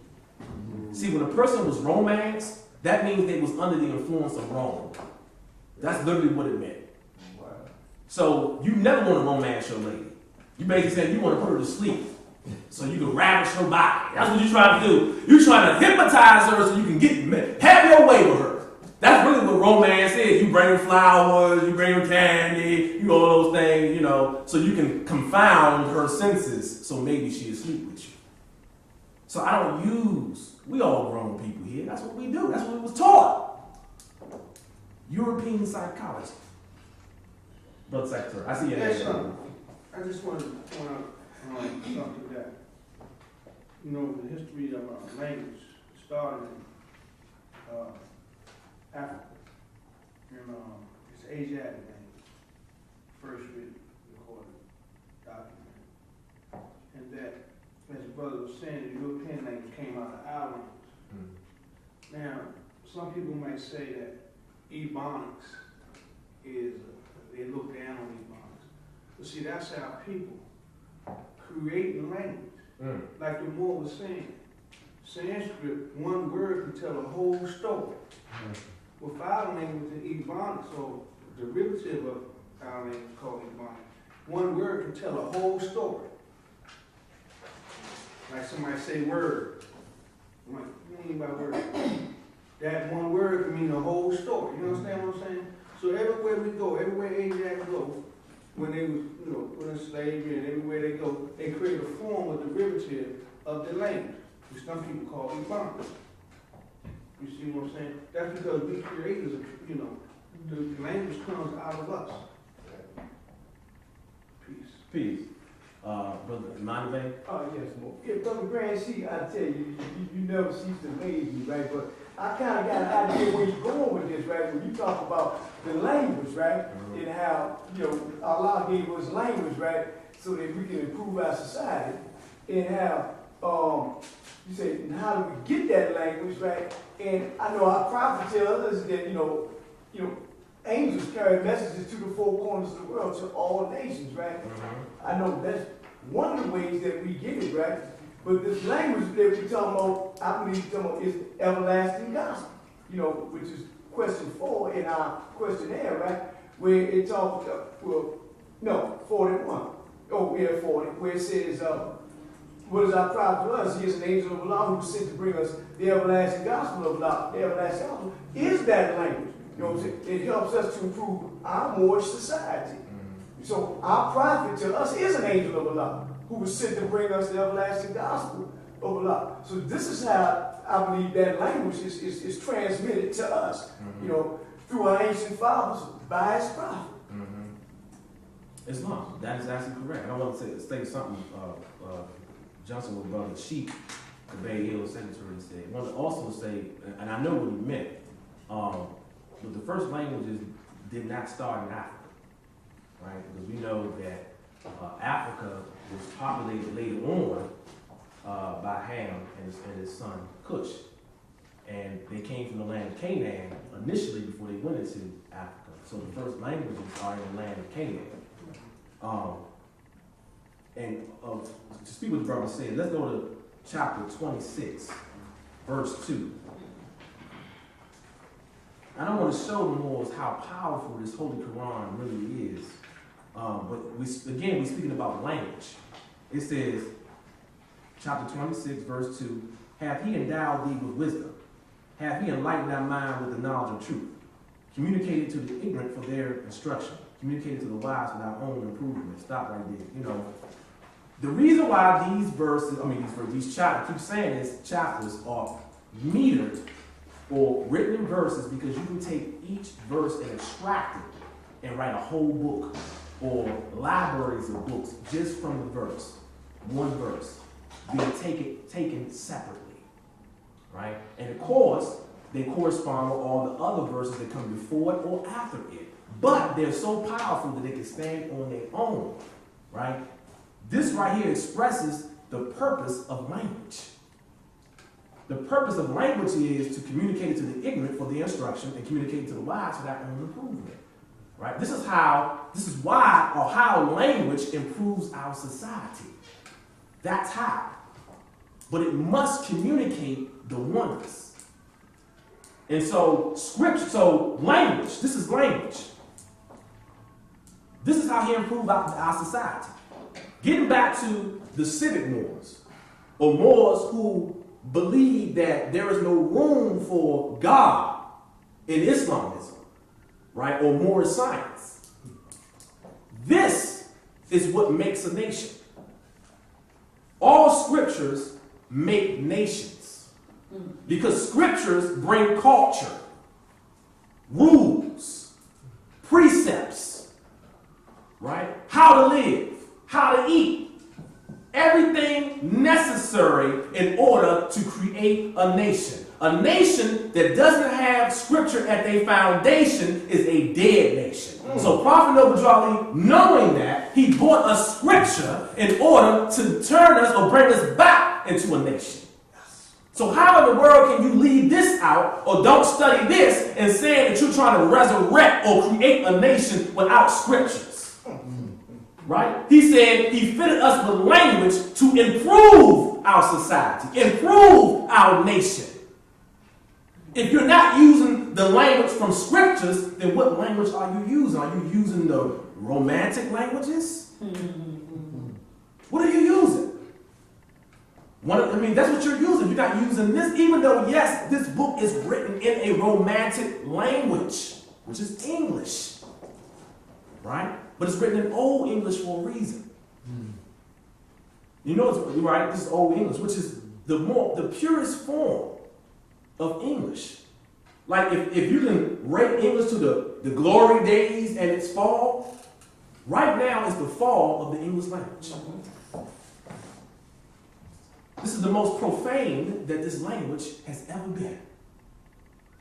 See, when a person was romanced, that means they was under the influence of Rome. That's literally what it meant. Wow. So you never want to romance your lady. You basically said you want to put her to sleep so you can ravish her body. That's what you're trying to do. You're trying to hypnotize her so you can have your way with her. That's really what romance is. You bring her flowers, you bring her candy, you all those things, so you can confound her senses so maybe she'll sleep with you. So I don't we all grown people here. That's what we do. That's what was taught. European psychology. Brother Secretary, I see your Yes, hand. I just want to point out something that, the history of our language started in Africa. It's Asiatic language, first written, recorded document. And that, as the brother was saying, the European language came out of our language. Now, some people might say that Ebonics they look down on Ebonics. But see, that's how people create language. Like the Moor was saying, Sanskrit, one word can tell a whole story. With our language in Ebonics, or derivative of our language called Ebonics, one word can tell a whole story. Like somebody say word. I'm like, what do you mean by word? That one word can mean the whole story. You understand what I'm saying? So everywhere we go, everywhere Asiatics go, when they was, put in slavery and everywhere they go, they create a form of derivative of the language, which some people call Ebonics. You see what I'm saying? That's because we creators, the language comes out of us. Peace. Brother Mastermind. Oh, yes, Mo. Yeah, Brother Grand, see, I tell you, you never cease to amaze me, right? But I kind of got an idea where you're going with this, right? When you talk about the language, right? And how, Allah gave us language, right? So that we can improve our society. And how, you say, and how do we get that language, right? And I know our prophet tells us that, angels carry messages to the four corners of the world, to all nations, right? I know that's one of the ways that we get it, right? But this language that we're talking about, I believe we're talking about is everlasting gospel, which is question 4 in our questionnaire, right? Where it talks, 41. Oh, yeah, 40, where it says, what is our prophet to us? He is an angel of Allah who was sent to bring us the everlasting gospel of Allah. The everlasting gospel is that language. You know what I'm saying? It helps us to improve our Moorish society. So our prophet to us is an angel of Allah who was sent to bring us the everlasting gospel of Allah. So this is how I believe that language is transmitted to us, through our ancient fathers by his prophet. Islam. That is absolutely correct. And I want to say something. Johnson with Brother Sheik, the Bay Hill Secretary, said. I want to also say, and I know what he meant, but the first languages did not start in Africa, right? Because we know that Africa was populated later on by Ham and his son Cush. And they came from the land of Canaan initially before they went into Africa. So the first languages are in the land of Canaan. To speak what the brother said, let's go to chapter 26, verse 2. I don't want to show the Moors how powerful this Holy Koran really is. But we're speaking about language. It says, chapter 26, verse 2, hath he endowed thee with wisdom? Hath he enlightened thy mind with the knowledge of truth? Communicated to the ignorant for their instruction. communicated to the wise for our own improvement. Stop right there. You know, the reason why these verses, these chapters, I keep saying this, chapters are metered or written in verses because you can take each verse and extract it and write a whole book or libraries of books just from the verse, one verse, being taken separately, right? And of course, they correspond with all the other verses that come before it or after it. But they're so powerful that they can stand on their own, right? This right here expresses the purpose of language. The purpose of language is to communicate to the ignorant for the instruction and communicate to the wise for their own improvement, right? This is why or how language improves our society. That's how. But it must communicate the oneness. And so language, this is language. This is how he improved our society. Getting back to the civic Moors, or Moors who believe that there is no room for God in Islamism, right, or Moorish science. This is what makes a nation. All scriptures make nations because scriptures bring culture, rules, precepts, right? How to live, how to eat, everything necessary in order to create a nation. A nation that doesn't have scripture at their foundation is a dead nation. So Prophet Noble, knowing that, he brought a scripture in order to turn us or bring us back into a nation. So how in the world can you leave this out or don't study this and say that you're trying to resurrect or create a nation without scriptures? Right? He said he fitted us with language to improve our society, improve our nation. If you're not using the language from scriptures, then what language are you using? Are you using the romantic languages? What are you using? That's what you're using. You're not using this, even though, yes, this book is written in a romantic language, which is English. Right? But it's written in Old English for a reason. You know, right? This is Old English, which is the purest form of English. Like if you can rate English to the glory days and its fall, right now is the fall of the English language. This is the most profane that this language has ever been.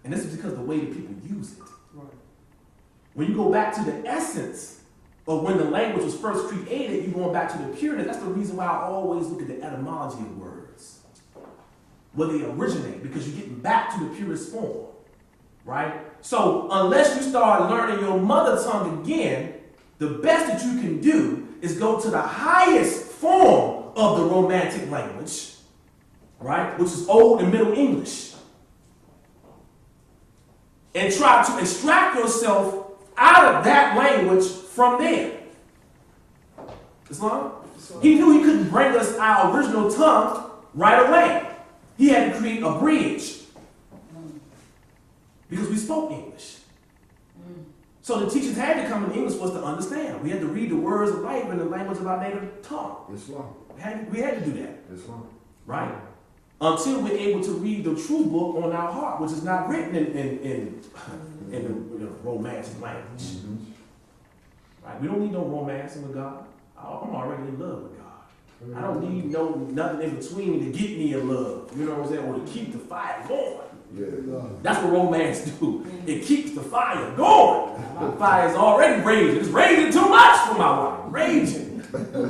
And this is because of the way that people use it. Right. When you go back to the essence of when the language was first created, you're going back to the pureness. That's the reason why I always look at the etymology of words, where they originate, because you're getting back to the purest form, right? So unless you start learning your mother tongue again, the best that you can do is go to the highest form of the romantic language, right, which is Old and Middle English, and try to extract yourself out of that language from there. Islam? He knew he couldn't bring us our original tongue right away. He had to create a bridge because we spoke English. So the teachers had to come in English for us to understand. We had to read the words of life in the language of our native tongue. Islam. We had to do that. Islam. Right? Until we're able to read the true book on our heart, which is not written in the romantic language. Right? We don't need no romancing with God. I'm already in love with God. I don't need nothing in between to get me in love. You know what I'm saying? Or to keep the fire going. Yeah. That's what romance do. It keeps the fire going. My fire is already raging. It's raging too much for my wife. Raging.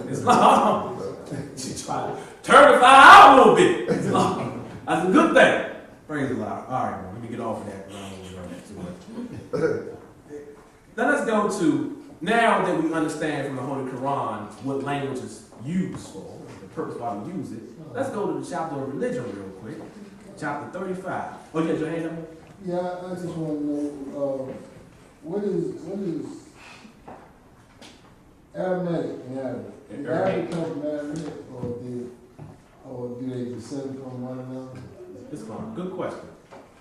It's like, she tried to turn the fire out a little bit. It's like, that's a good thing. Praise the Lord. All right, let me get off of that. Now let's go to, now that we understand from the Holy Koran what language is used for, the purpose why we use it, let's go to the chapter of religion real quick. Chapter 35. Oh, you got your hand up? Yeah, I just want to know, what is Aramaic in Arabic? Did Arabic come from Aramaic, or do they descend from one another? It's fine. Good question.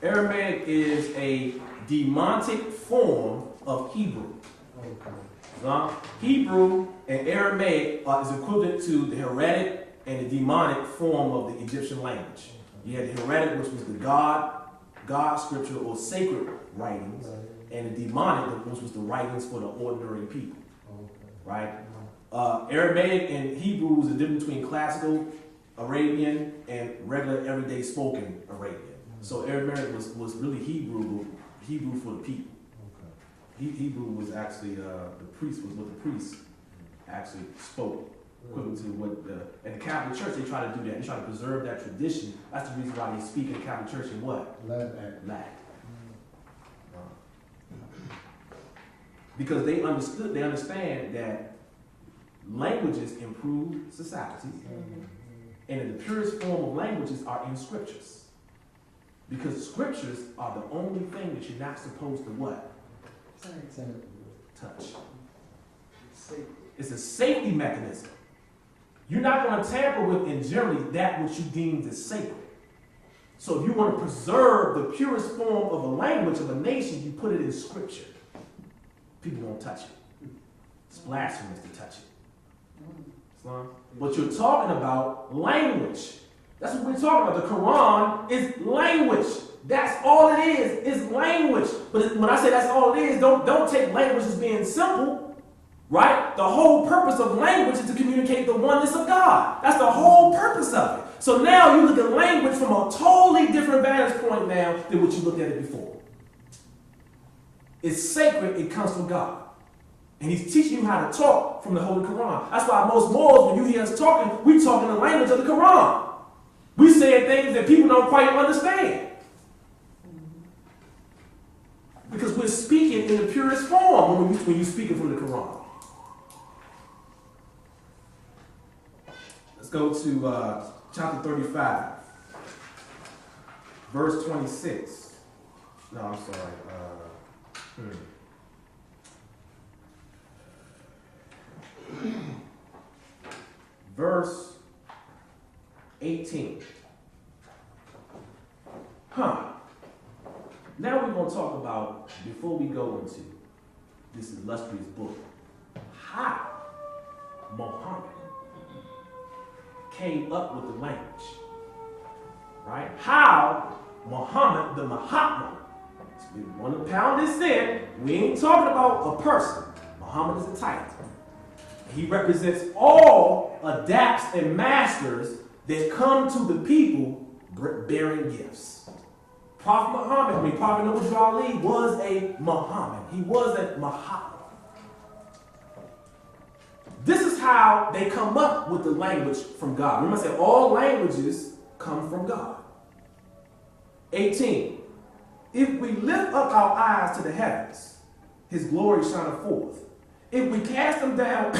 Aramaic is a demontic form of Hebrew. Okay. Hebrew and Aramaic is equivalent to the Heretic and the demonic form of the Egyptian language. You had the Heretic, which was the God scripture or sacred writings, and the demonic, which was the writings for the ordinary people. Right? Aramaic and Hebrew is the difference between classical Arabian and regular everyday spoken Arabian. So Aramaic was really Hebrew for the people. Hebrew was actually the priest was what the priests actually spoke, equivalent to what and the Catholic Church, they try to do that. They try to preserve that tradition. That's the reason why they speak in the Catholic Church in what? Latin. Because they understand that languages improve societies, and the purest form of languages are in scriptures. Because scriptures are the only thing that you're not supposed to what? Touch. It's a safety mechanism. You're not going to tamper with, in generally, that which you deem as sacred. So if you want to preserve the purest form of a language of a nation, you put it in scripture. People won't touch it. It's blasphemous to touch it. Islam. But you're talking about language. That's what we're talking about. The Quran is language. That's all it is language. But when I say that's all it is, don't take language as being simple, right? The whole purpose of language is to communicate the oneness of God. That's the whole purpose of it. So now you look at language from a totally different vantage point now than what you looked at it before. It's sacred, it comes from God. And he's teaching you how to talk from the Holy Koran. That's why most Moors, when you hear us talking, we talk in the language of the Quran. We say things that people don't quite understand. Because we're speaking in the purest form when you're speaking from the Quran. Let's go to chapter 35, verse 26. No, I'm sorry. Verse 18. Now we're going to talk about, before we go into this illustrious book, how Muhammad came up with the language. Right? How Muhammad, the Mahatma, we want to pound this in. We ain't talking about a person. Muhammad is a title. He represents all adapts and masters that come to the people bearing gifts. Prophet Muhammad, Prophet Noble Ali was a Muhammad. He was a Mahatma. This is how they come up with the language from God. Remember I said all languages come from God. 18. If we lift up our eyes to the heavens, his glory shineth forth. If we cast them down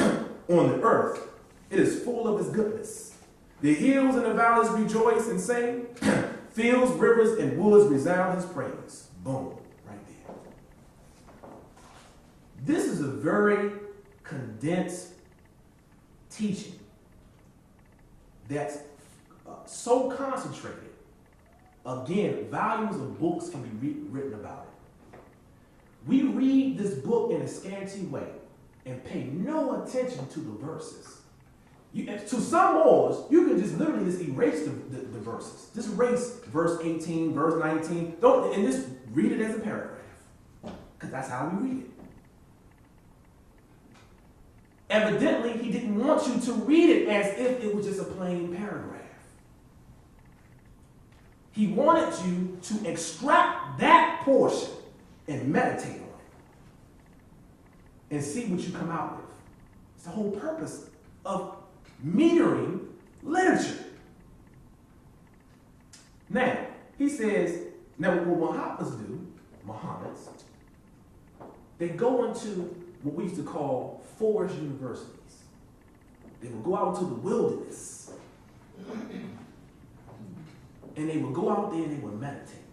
on the earth, it is full of his goodness. The hills and the valleys rejoice and sing. Fields, rivers, and woods resound his praise. Boom, right there. This is a very condensed teaching that's so concentrated. Again, volumes of books can be written about it. We read this book in a scanty way and pay no attention to the verses. To some Moors, you can just literally just erase the verses. Just erase verse 18, verse 19. And just read it as a paragraph. Because that's how we read it. Evidently, he didn't want you to read it as if it was just a plain paragraph. He wanted you to extract that portion and meditate on it. And see what you come out with. It's the whole purpose of metering literature. Now, he says, now what Mohammeds, they go into what we used to call forest universities. They would go out into the wilderness. And they would go out there and they would meditate.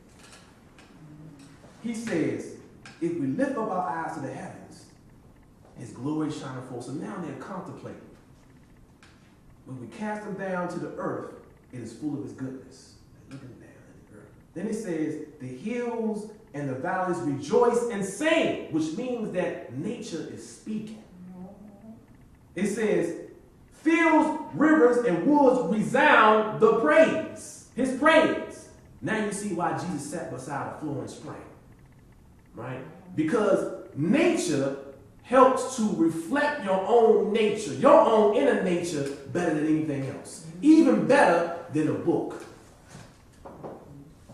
He says, if we lift up our eyes to the heavens, his glory shineth forth. So now they're contemplating. When we cast them down to the earth, it is full of his goodness. They're looking down at the earth. Then it says, the hills and the valleys rejoice and sing, which means that nature is speaking. It says, fields, rivers, and woods resound the praise. His praise. Now you see why Jesus sat beside a flowing spring. Right? Because nature helps to reflect your own nature, your own inner nature, better than anything else. Even better than a book.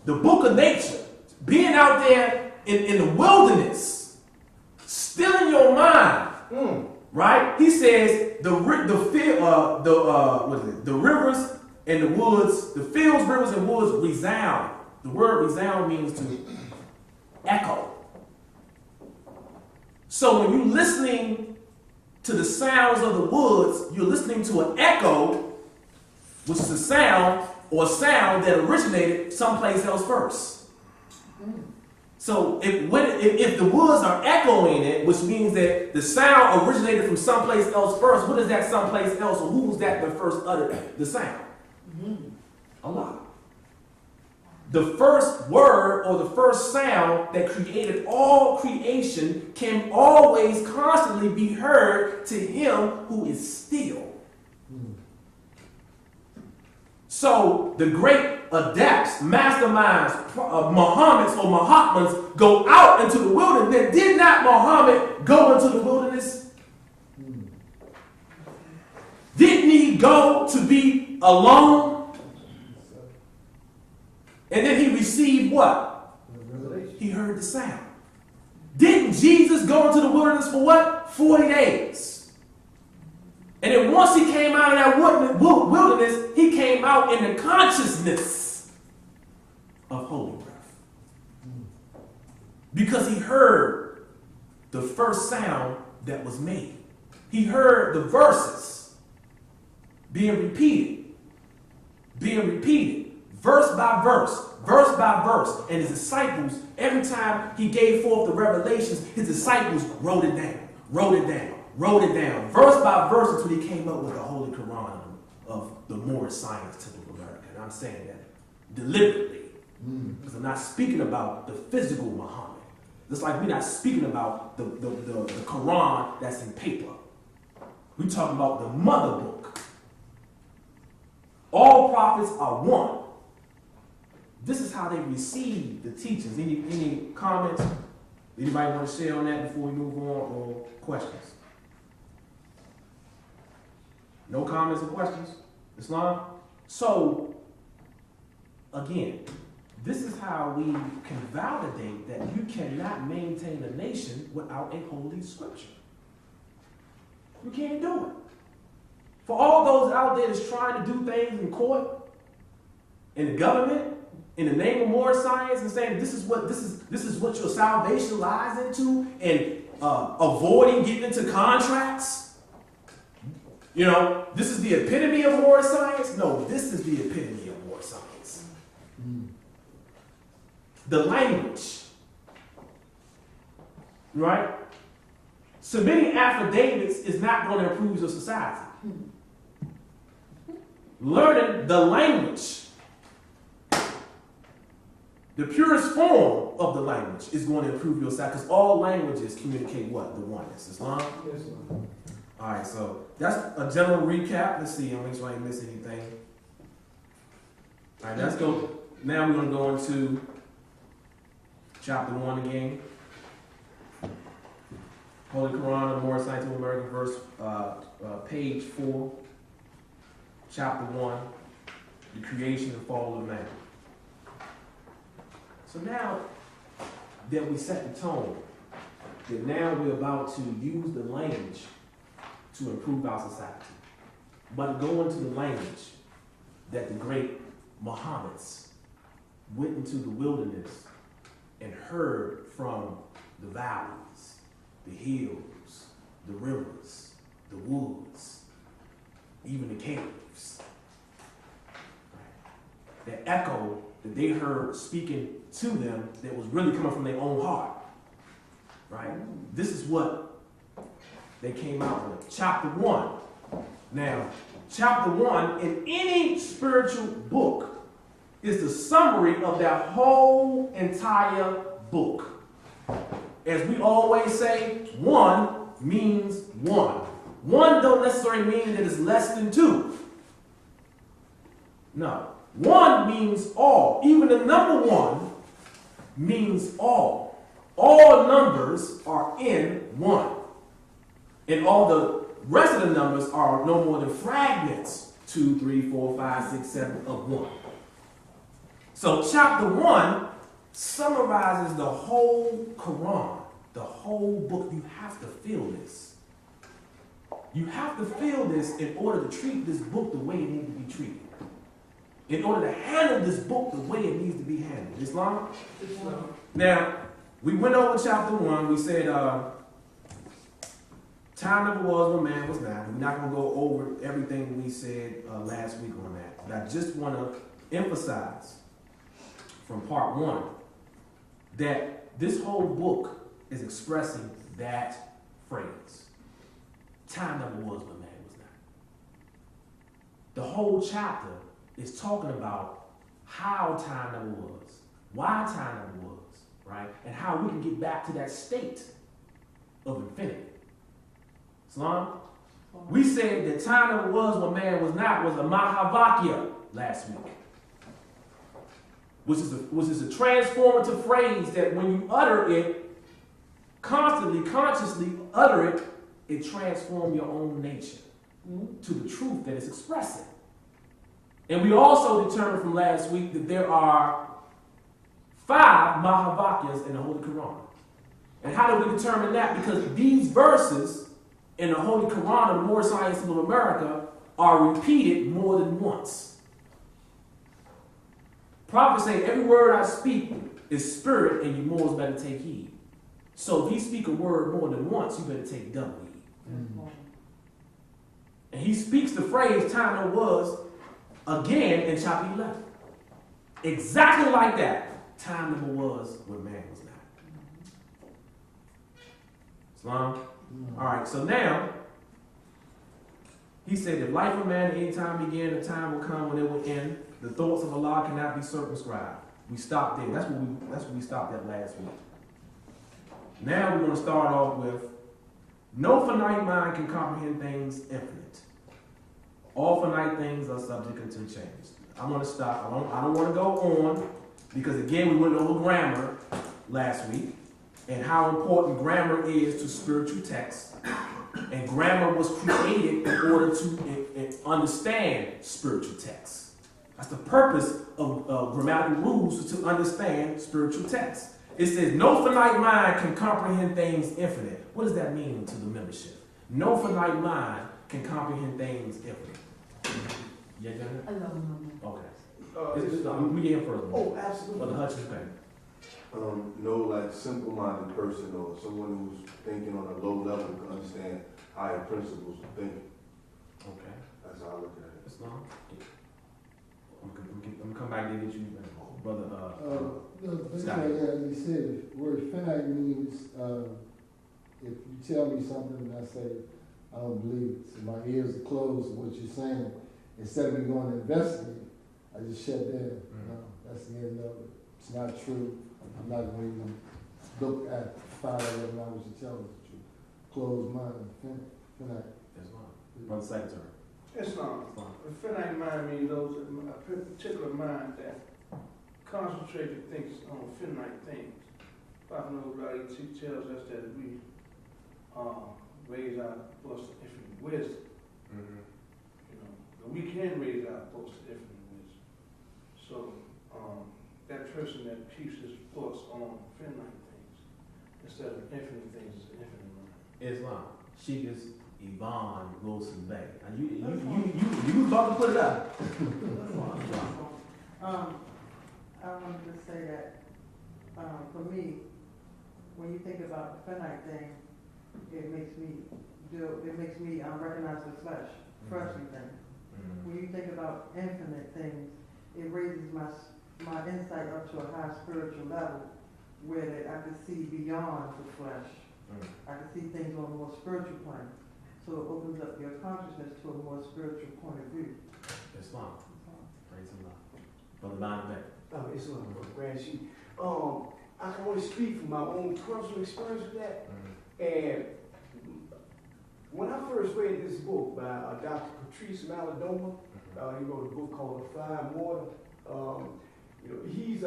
The book of nature, being out there in the wilderness, still in your mind, right? He says the rivers and the woods, the fields, rivers, and woods resound. The word resound means to echo. So when you're listening to the sounds of the woods, you're listening to an echo, which is a sound or sound that originated someplace else first. So if the woods are echoing it, which means that the sound originated from someplace else first, what is that someplace else, or who was that that first uttered the sound? Allah. The first word or the first sound that created all creation can always constantly be heard to him who is still. So the great adepts, masterminds, Mahatmas go out into the wilderness. Did not Muhammad go into the wilderness? Didn't he go to be alone? And then he received what? He heard the sound. Didn't Jesus go into the wilderness for what? 40 days. And then once he came out of that wilderness, he came out in the consciousness of holy breath. Because he heard the first sound that was made. He heard the verses being repeated, verse by verse, and his disciples, every time he gave forth the revelations, his disciples wrote it down, verse by verse, until he came up with the Holy Koran of the Moorish Scientific American. And I'm saying that deliberately, because I'm not speaking about the physical Muhammad. Just like we're not speaking about the Quran that's in paper. We're talking about the mother book. All prophets are one. This is how they receive the teachings. Any comments? Anybody want to share on that before we move on, or questions? No comments or questions? Islam? So, again, this is how we can validate that you cannot maintain a nation without a holy scripture. You can't do it. For all those out there that's trying to do things in court, in the government, in the name of more science, and saying this is what your salvation lies into, and avoiding getting into contracts. You know, this is the epitome of more science. No, this is the epitome of more science. The language, right? Submitting affidavits is not going to improve your society. Learning the language, the purest form of the language, is going to improve your society, because all languages communicate what? The oneness. Islam? Yes, sir. All right, so that's a general recap. Let's see, I'll make sure I didn't miss anything. All right, let's go. Now we're going to go into chapter 1 again. Holy Koran of Moorish American, verse, page 4, chapter 1, the creation and fall of man. So now that we set the tone, that now we're about to use the language to improve our society. But go into the language that the great Muhammads went into the wilderness and heard from the valleys, the hills, the rivers, the woods, even the caves. Right? The echo that they heard speaking to them that was really coming from their own heart. Right? This is what they came out with. Chapter 1. Now, chapter 1 in any spiritual book is the summary of that whole entire book. As we always say, one means one. One don't necessarily mean that it's less than two. No. One means all. Even the number one means all. All numbers are in one. And all the rest of the numbers are no more than fragments. 2, 3, 4, 5, 6, 7 of one. So chapter 1 summarizes the whole Quran, the whole book. You have to feel this. You have to feel this in order to treat this book the way it needs to be treated. In order to handle this book the way it needs to be handled. Islam? Now, we went over chapter 1. We said, time never was when man was not. We're not going to go over everything we said last week on that. But I just want to emphasize from part 1 that this whole book is expressing that phrase. Time never was when man was not. The whole chapter is talking about how time never was, why time never was, right? And how we can get back to that state of infinity. Islam? We said that time never was when man was not was a Mahavakya last week. Which is a transformative phrase that when you utter it, constantly, consciously utter it, it transforms your own nature to the truth that it's expressing. And we also determined from last week that there are 5 Mahavakyas in the Holy Quran. And how do we determine that? Because these verses in the Holy Koran of the Moorish American of America are repeated more than once. Prophets say, every word I speak is spirit, and you Moors better take heed. So if he speak a word more than once, you better take double heed. And he speaks the phrase, time there was, again in chapter 11. Exactly like that. Time never was when man was not. Islam? All right, so now, he said, if life of man at any time began, the time will come when it will end. The thoughts of Allah cannot be circumscribed. We stopped there. That's what we stopped at last week. Now we're going to start off with, no finite mind can comprehend things infinite. All finite things are subject to change. I'm going to stop. I don't want to go on because, again, we went over grammar last week and how important grammar is to spiritual texts. And grammar was created in order to understand spiritual texts. That's the purpose of grammatical rules, is to understand spiritual texts. It says, no finite mind can comprehend things infinite. What does that mean to the membership? No finite mind can comprehend things infinite. Yeah, okay. We get him first. Oh, absolutely. Brother Hutchins, okay. No, like simple-minded person or someone who's thinking on a low level can understand higher principles of thinking. Okay. That's how I look at it. Islam? I'm going to come back and get you, Brother Scott. You said, the word finite means if you tell me something and I say, I don't believe it, so my ears are closed to what you're saying, instead of me going to investigate, I just shut down. No, that's the end of it. It's not true. I'm not going to even look at find out whether or not what you're telling is true. Closed mind, finite. Islam. Brother Secretary. Islam. A finite mind means those a particular mind that concentrates and thinks on finite things. Prophet he tells us that we raise our thoughts to infinite wisdom. You know, but we can raise our thoughts to infinite wisdom. So that person that keeps his thoughts on finite things instead of infinite things is an infinite mind. Islam. Sheikh is Yvonne Wilson Bay. Now you was about to put it up. I wanted to say that for me, when you think about the finite thing, it makes me recognize the flesh, fleshly thing. When you think about infinite things, it raises my insight up to a high spiritual level where that I can see beyond the flesh. I can see things on a more spiritual plane. So it opens up your consciousness to a more spiritual point of view. Islam. Praise Allah. Brother Mastermind. Islam, Grand Chief. I can only speak from my own personal experience with that. And when I first read this book by Dr. Patrice Maladoma, he wrote a book called The Fire and Water. He's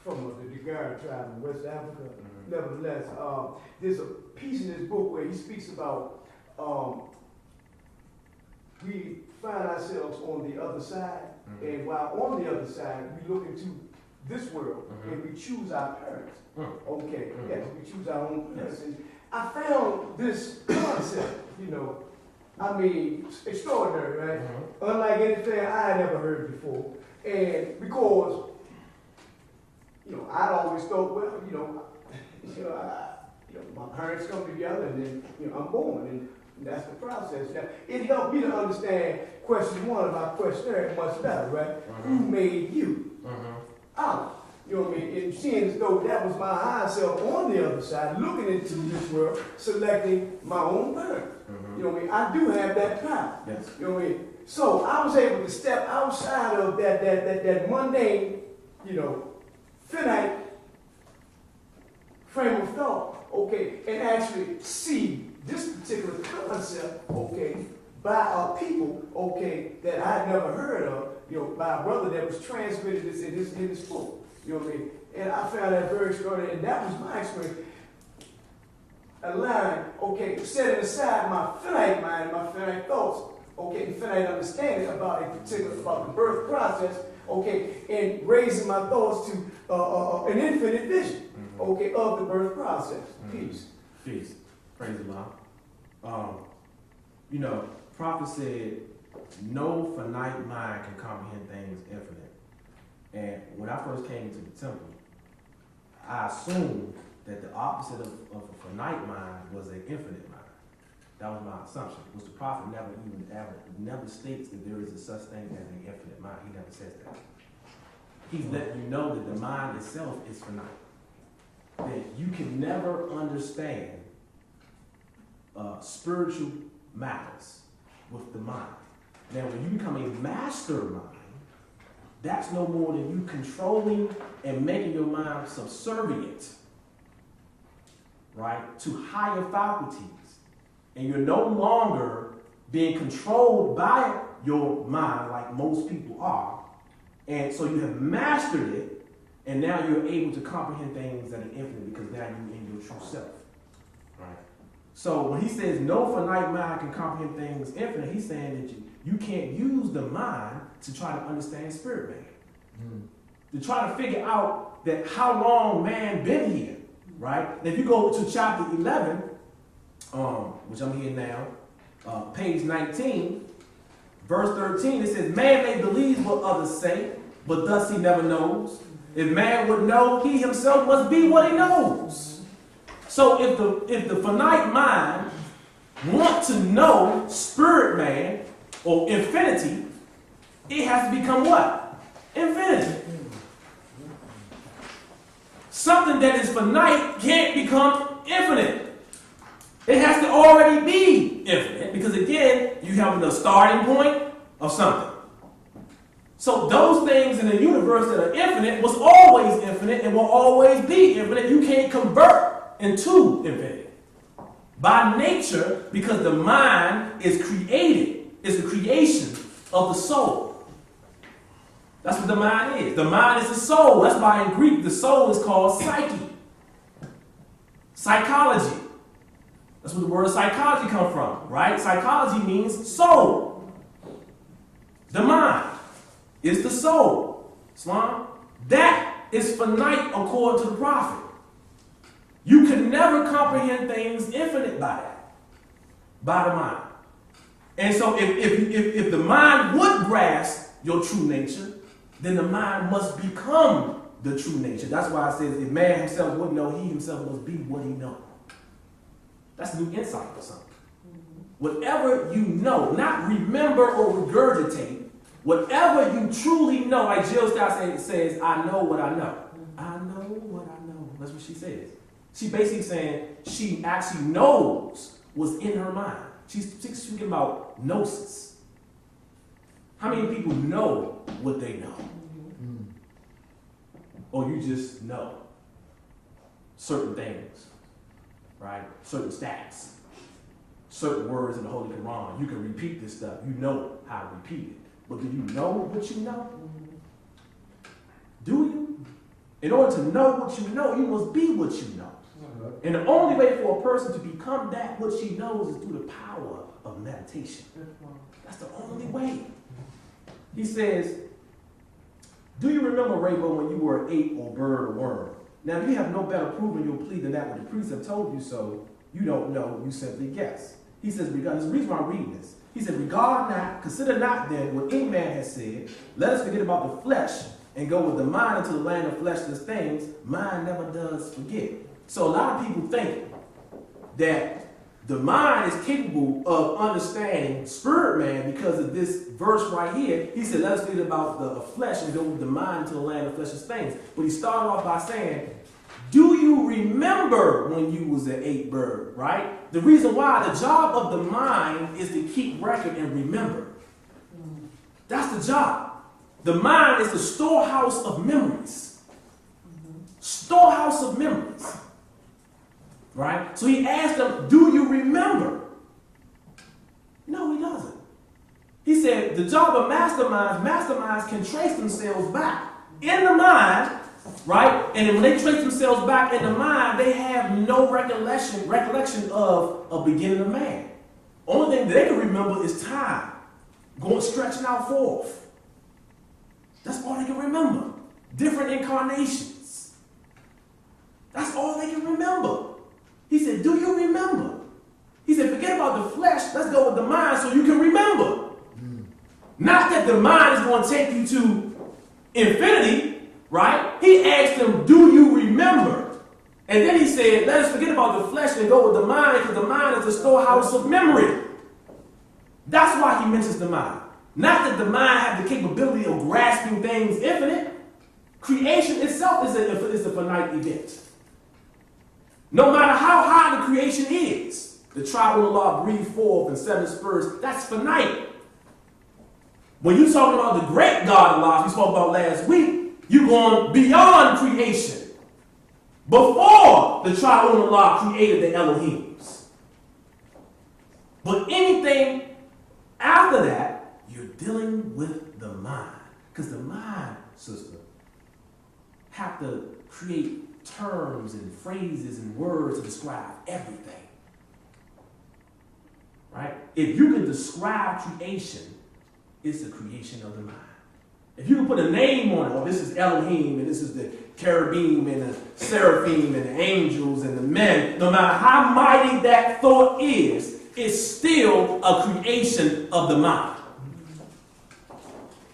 from the Dagara tribe in West Africa. Nevertheless, there's a piece in this book where he speaks about we find ourselves on the other side, and while on the other side, we look into this world and we choose our parents. Okay, yes, we choose our own parents. And I found this concept, extraordinary, right? Unlike anything I had ever heard before. And because, I'd always thought, well, my parents come together and then, I'm born, and that's the process. Now, it helped me to understand question one of our questionnaire much better, right? Who made you? You know what I mean? And seeing as though that was my higher self on the other side, looking into this world, selecting my own parents. You know what I mean? I do have that power. Yes. You know what I mean? So I was able to step outside of that mundane, finite frame of thought, okay, and actually see this particular concept, okay, by a people, okay, that I had never heard of, by a brother that was transmitted this in his book. You know what I mean? And I found that very extraordinary, and that was my experience. Allowing, okay, setting aside my finite mind, my finite thoughts, okay, and finite understanding about the birth process, okay, and raising my thoughts to an infinite vision, okay, of the birth process. Peace. Peace. Praise Allah. Prophet said, no finite mind can comprehend things infinite. And when I first came into the temple, I assumed that the opposite of a finite mind was an infinite mind. That was my assumption, which the prophet never states that there is a such thing as an infinite mind. He never says that. He's letting you know that the mind itself is finite. That you can never understand spiritual matters with the mind. Now, when you become a mastermind, that's no more than you controlling and making your mind subservient, right, to higher faculties. And you're no longer being controlled by your mind like most people are. And so you have mastered it, and now you're able to comprehend things that are infinite because now you're in your true self. Right? So when he says no finite mind can comprehend things infinite, he's saying that you can't use the mind to try to understand spirit man. To try to figure out that how long man been here, right? And if you go to chapter 11, which I'm here now, page 19, verse 13, it says, man may believe what others say, but thus he never knows. If man would know, he himself must be what he knows. So if the finite mind want to know spirit man or infinity, it has to become what? Infinity. Something that is finite can't become infinite. It has to already be infinite because, again, you have the starting point of something. So those things in the universe that are infinite was always infinite and will always be infinite. You can't convert into infinity. By nature, because the mind is created. It's a creation of the soul. That's what the mind is. The mind is the soul. That's why in Greek the soul is called psyche. Psychology. That's where the word psychology comes from, right? Psychology means soul. The mind is the soul. Islam. That is finite according to the prophet. You can never comprehend things infinite by that. By the mind. And so if the mind would grasp your true nature, then the mind must become the true nature. That's why it says if man himself wouldn't know, he himself must be what he knows. That's new insight or something. Whatever you know, not remember or regurgitate, whatever you truly know, like Jill Stout says, I know what I know. I know what I know. That's what she says. She basically saying she actually knows what's in her mind. She's speaking about gnosis. How many people know what they know? Or you just know certain things, right? Certain stats, certain words in the Holy Koran. You can repeat this stuff. You know how to repeat it. But do you know what you know? Do you? In order to know what you know, you must be what you know. And the only way for a person to become that what she knows is through the power of meditation. That's the only way. He says, do you remember, Rainbow, when you were an ape or bird or worm? Now, if you have no better proof in your plea than that what the priests have told you so, you don't know, you simply guess. He says, there's a reason why I'm reading this. He said, regard not, consider not then what any man has said. Let us forget about the flesh and go with the mind into the land of fleshless things. Mind never does forget. So a lot of people think that the mind is capable of understanding spirit man because of this verse right here. He said, let us forget about the flesh and go with the mind into the land of fleshless things. But he started off by saying, do you remember when you was an ape bird, right? The reason why, the job of the mind is to keep record and remember. That's the job. The mind is the storehouse of memories. Storehouse of memories. Right? So he asked them, do you remember? No, he doesn't. He said, the job of masterminds can trace themselves back in the mind, right? And then when they trace themselves back in the mind, they have no recollection of a beginning of man. Only thing they can remember is time, stretching out forth. That's all they can remember. Different incarnations. That's all they can remember. He said, do you remember? He said, forget about the flesh. Let's go with the mind so you can remember. Not that the mind is going to take you to infinity, right? He asked them, do you remember? And then he said, let us forget about the flesh and go with the mind because the mind is the storehouse of memory. That's why he mentions the mind. Not that the mind has the capability of grasping things infinite. Creation itself is a finite event. No matter how high the creation is, the tribal law breathed forth and seven spurs, that's finite. When you're talking about the great God of laws we spoke about last week, you're going beyond creation. Before the tribal law created the Elohims. But anything after that, you're dealing with the mind. Because the mind, sister, have to create terms and phrases and words to describe everything. Right? If you can describe creation, it's the creation of the mind. If you can put a name on it, oh, this is Elohim, and this is the cherubim, and the seraphim, and the angels, and the men, no matter how mighty that thought is, it's still a creation of the mind.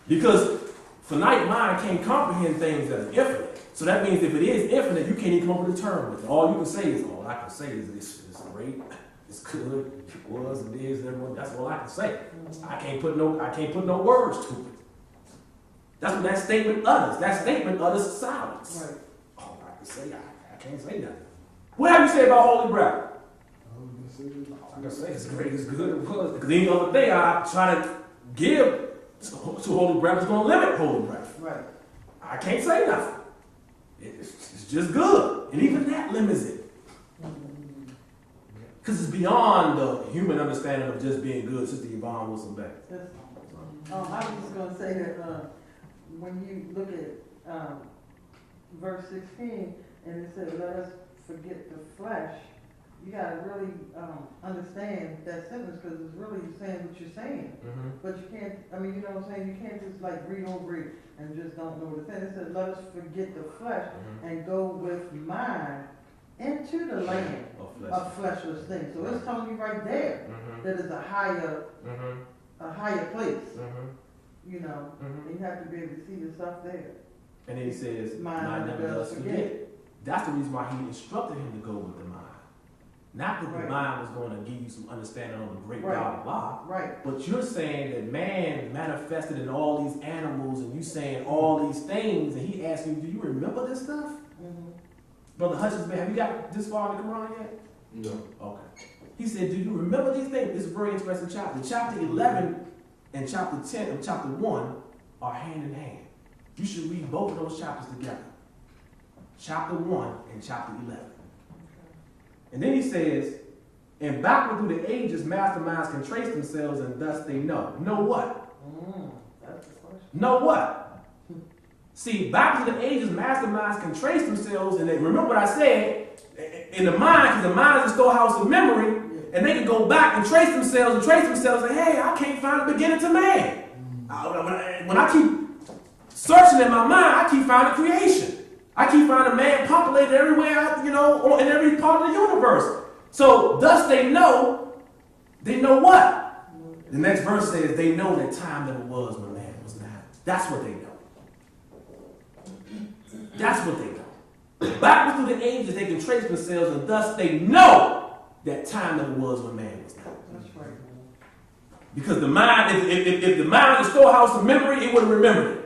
Because finite mind can't comprehend things that are infinite. So that means if it is infinite, you can't even come up with a term with it. All you can say is, all I can say is this is great, it's good, it was, it is, everyone. That's all I can say. I can't put no words to it. That's what that statement utters. That statement utters silence. Right. All I can say, I can't say nothing. What have you say about holy breath? All I can say is great, it's good, it was. Because any other thing I try to give to holy breath is going to limit holy breath. Right. I can't say nothing. It's just good. And even that limits it. Because it's beyond the human understanding of just being good, Sister Yvonne Wilson Beck. I was just going to say that when you look at verse 16, and it says, let us forget the flesh, you got to really understand that sentence because it's really saying what you're saying. Mm-hmm. But you can't, you know what I'm saying? You can't just read over it and just don't know what it's saying. It says, let us forget the flesh and go with mind into the land of fleshless things. So it's telling you right there that it's a higher place. You know, and you have to be able to see yourself there. And then he says, mind never does forget. That's the reason why he instructed him to go with the mind. Not that the mind was going to give you some understanding on the great God of law. Right. But you're saying that man manifested in all these animals and you saying all these things and he asking you, do you remember this stuff? Brother Hutchins, have you got this far in the Quran yet? No. Okay. He said, do you remember these things? This is a very interesting chapter. Chapter 11 and chapter 10 and chapter 1 are hand in hand. You should read both of those chapters together. Chapter 1 and chapter 11. And then he says, And backward through the ages, masterminds can trace themselves, and thus they know. Know what? That's the question. Know what? See, back to the ages, masterminds can trace themselves, and they remember what I said in the mind, because the mind is a storehouse of memory, and they can go back and trace themselves and say, hey, I can't find the beginning to man. When I keep searching in my mind, I keep finding creation. I keep finding man populated everywhere, in every part of the universe. So, thus they know what? The next verse says, they know that time never was when man was not. That's what they know. That's what they know. Backwards through the ages, they can trace themselves, and thus they know that time never was when man was not. That's right. Because the mind, if the mind is a storehouse of memory, it would have remembered it.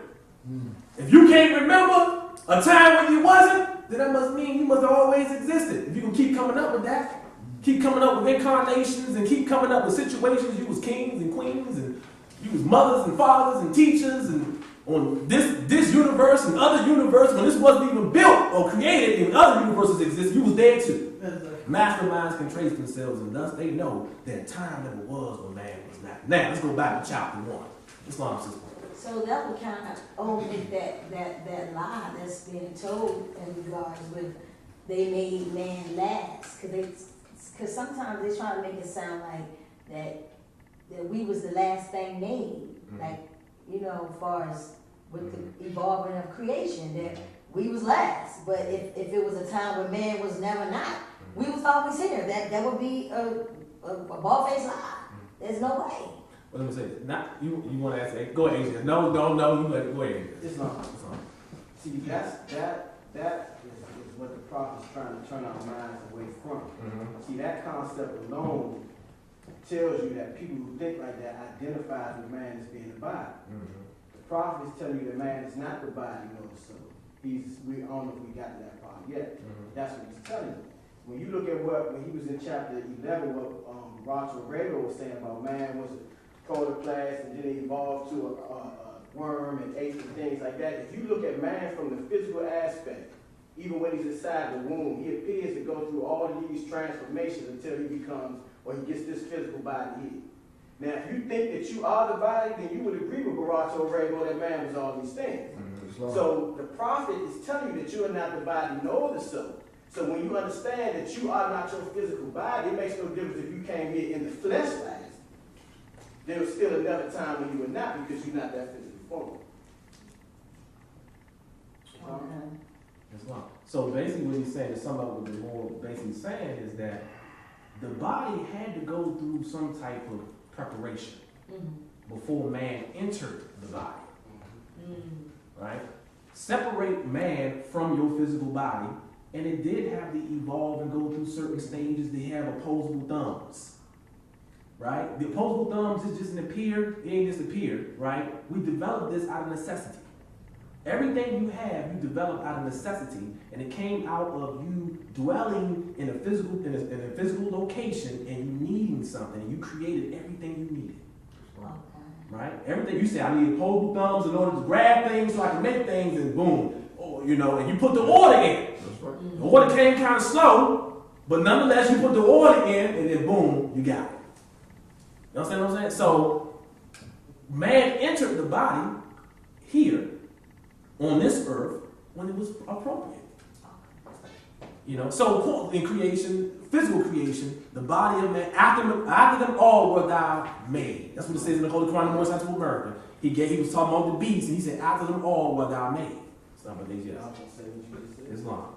If you can't remember a time when you wasn't, then that must mean you must have always existed. If you can keep coming up with that, keep coming up with incarnations, and keep coming up with situations, you was kings and queens, and you was mothers and fathers and teachers, and on this universe and other universe, when this wasn't even built or created, and other universes exist, you was there too. Masterminds can trace themselves, and thus they know that time never was when man was not. Now, let's go back to chapter 1. Islam system. So that would kind of omit that lie that's being told in regards with they made man last. Because sometimes they try to make it sound like that we was the last thing made. Like, as far as with the evolving of creation, that we was last. But if it was a time when man was never not, we was always here. That would be a bald-faced lie. There's no way. Well, let me say this. You want to ask? Go ahead, Adrian. No. Go ahead. Islam. See, that is what the prophet is trying to turn our minds away from. See, that concept alone tells you that people who think like that identify with man as being the body. The prophet is telling you that man is not the body nor the soul. We don't know if we got to that part yet. That's what he's telling you. When you look at when he was in chapter 11, what Rachel Rado was saying about man was a protoplasm, and then it evolved to a worm and apes and things like that. If you look at man from the physical aspect, even when he's inside the womb, he appears to go through all of these transformations until he becomes, or he gets this physical body here. Now, if you think that you are the body, then you would agree with Barato Rego that man was all these things. So the prophet is telling you that you are not the body nor the soul. So when you understand that you are not your physical body, it makes no difference if you came here in the flesh last. There was still another time when you were not, because you're not that physical form. Islam. So basically what he's saying, to sum up what the Lord basically saying, is that the body had to go through some type of preparation before man entered the body. Right? Separate man from your physical body, and it did have to evolve and go through certain stages. They have opposable thumbs. Right? The opposable thumbs is just an appear, it ain't just appeared, right? We developed this out of necessity. Everything you have, you develop out of necessity, and it came out of you dwelling in a physical location and you needing something, and you created everything you needed. Right? Everything you say, I need opposable thumbs in order to grab things so I can make things, and boom, and you put the order in. The order came kind of slow, but nonetheless you put the order in, and then boom, you got it. You understand what I'm saying? So, man entered the body here on this earth when it was appropriate. So in creation, physical creation, the body of man, after them all were thou made. That's what it says in the Holy Koran of Moorish American. He was talking about the beast, and he said, after them all were thou made. It's not what they just Islam.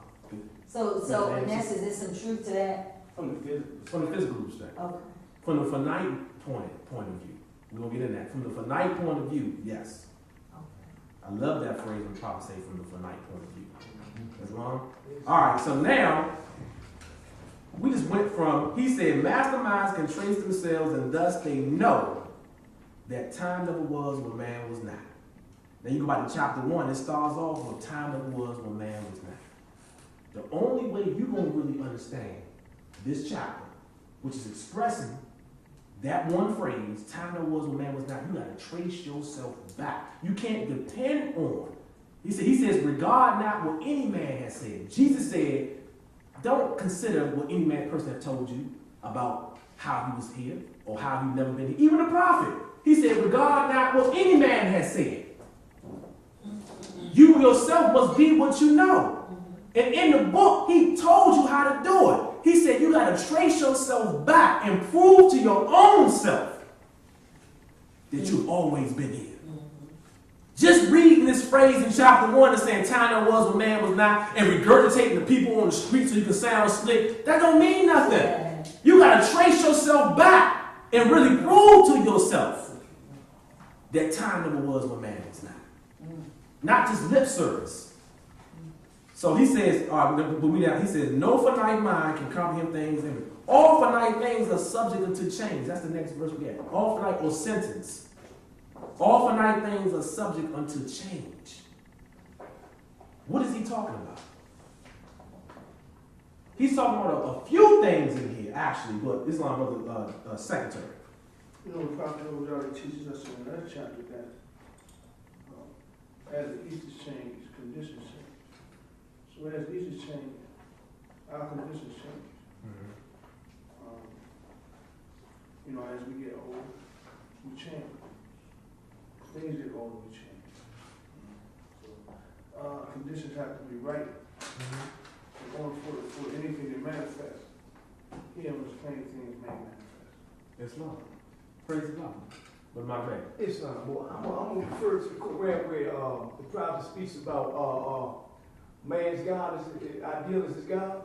So in essence, there's some truth to that? From the physical perspective. Okay. From the finite point of view. We're going to get in that. From the finite point of view, yes. I love that phrase when Prophet say from the finite point of view. Islam. All right, so now we just went from, he said, masterminds can trace themselves, and thus they know that time never was when man was not. Then you go back to chapter 1, it starts off with time never was when man was not. The only way you're going to really understand this chapter, which is expressing that one phrase, time never was when man was not, you got to trace yourself back. You can't depend on. He says, regard not what any man has said. Jesus said, don't consider what any man person has told you. about how he was here or how he never been here. Even the prophet, he said, regard not what any man has said. You yourself must be what you know. And in the book, he told you how to do it. He said you got to trace yourself back and prove to your own self that you've always been here. Just reading this phrase in chapter 1 and saying time there was when man was not, and regurgitating the people on the street so you can sound slick, that don't mean nothing. You got to trace yourself back and really prove to yourself that time never was when man was not. Not just lip service. So he says, he says, no finite mind can comprehend things. And all finite things are subject to change. That's the next verse we get. All finite or sentence. All finite things are subject unto change. What is he talking about? He's talking about a few things in here, actually, but this is my brother secretary. You know, the prophet already teaches us in another chapter that as the Easters change, conditions change. So as the Easters change, our conditions change. You know, as we get older, we change. Things get older, we change. So conditions have to be right. In order for anything to manifest, he understands things may manifest. Islam. Praise God. But my bad. Islam. Well, I'm going to refer to the Quran where the prophet speaks about man's God is ideal is his God,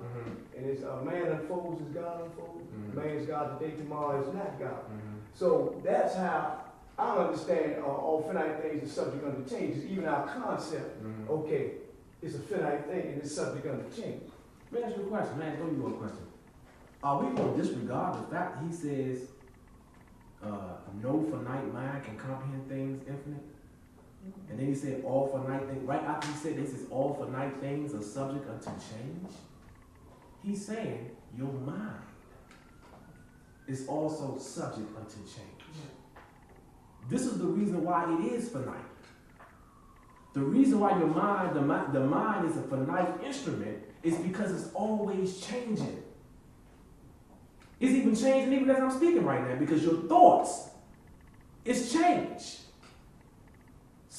and his man unfolds as God unfolds. Man's God today, tomorrow is not God. So that's how I understand all finite things are subject under change. It's even our concept, okay, it's a finite thing and it's subject under change. Let me ask you a question. Man, ask you a question. Are we going to disregard the fact that he says no finite mind can comprehend things infinite? And then he said all finite things. Right after he said this is all finite things are subject unto change. He's saying your mind is also subject unto change. This is the reason why it is finite. The reason why your mind, the mind is a finite instrument is because it's always changing. It's even changing even as I'm speaking right now because your thoughts, it's change.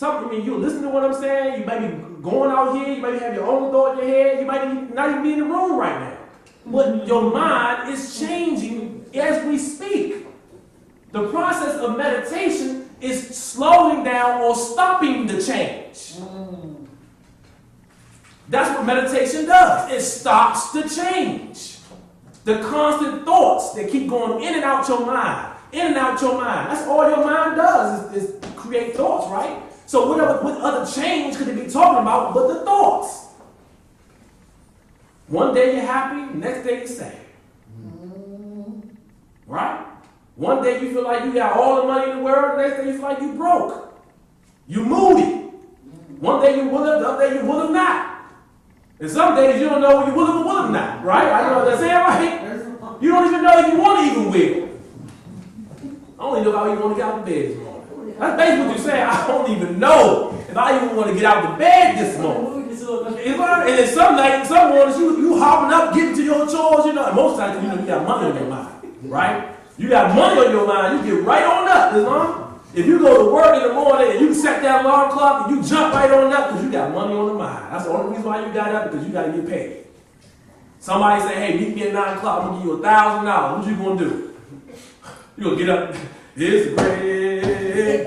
You'll listen to what I'm saying, you might be going out here, you might have your own thought in your head, you might not even be in the room right now. But your mind is changing as we speak. The process of meditation is slowing down or stopping the change. That's what meditation does. It stops the change. The constant thoughts that keep going in and out your mind. In and out your mind. That's all your mind does is create thoughts, right? So what other change could it be talking about but the thoughts? One day you're happy, next day you're sad. Right? One day you feel like you got all the money in the world, the next day you feel like you broke. You're moody. One day you will have, the other day you will have not. And some days you don't know you will have or will have not. Right? I know what I'm saying, right? You don't even know if you want to even will. I don't even know how you want to get out of bed this morning. That's basically what you're saying. I don't even know if I even want to get out of bed this morning. And then some nights, some mornings, you hopping up, getting to your chores, you know. And most times, you got money on your mind, right? You got money on your mind, you get right on up, Islam. If you go to work in the morning and you set that alarm clock and you jump right on up because you got money on the mind. That's the only reason why you got up, because you got to get paid. Somebody say, hey, meet me at 9 o'clock, I'm going to give you $1,000. What you going to do? You going to get up, it's great.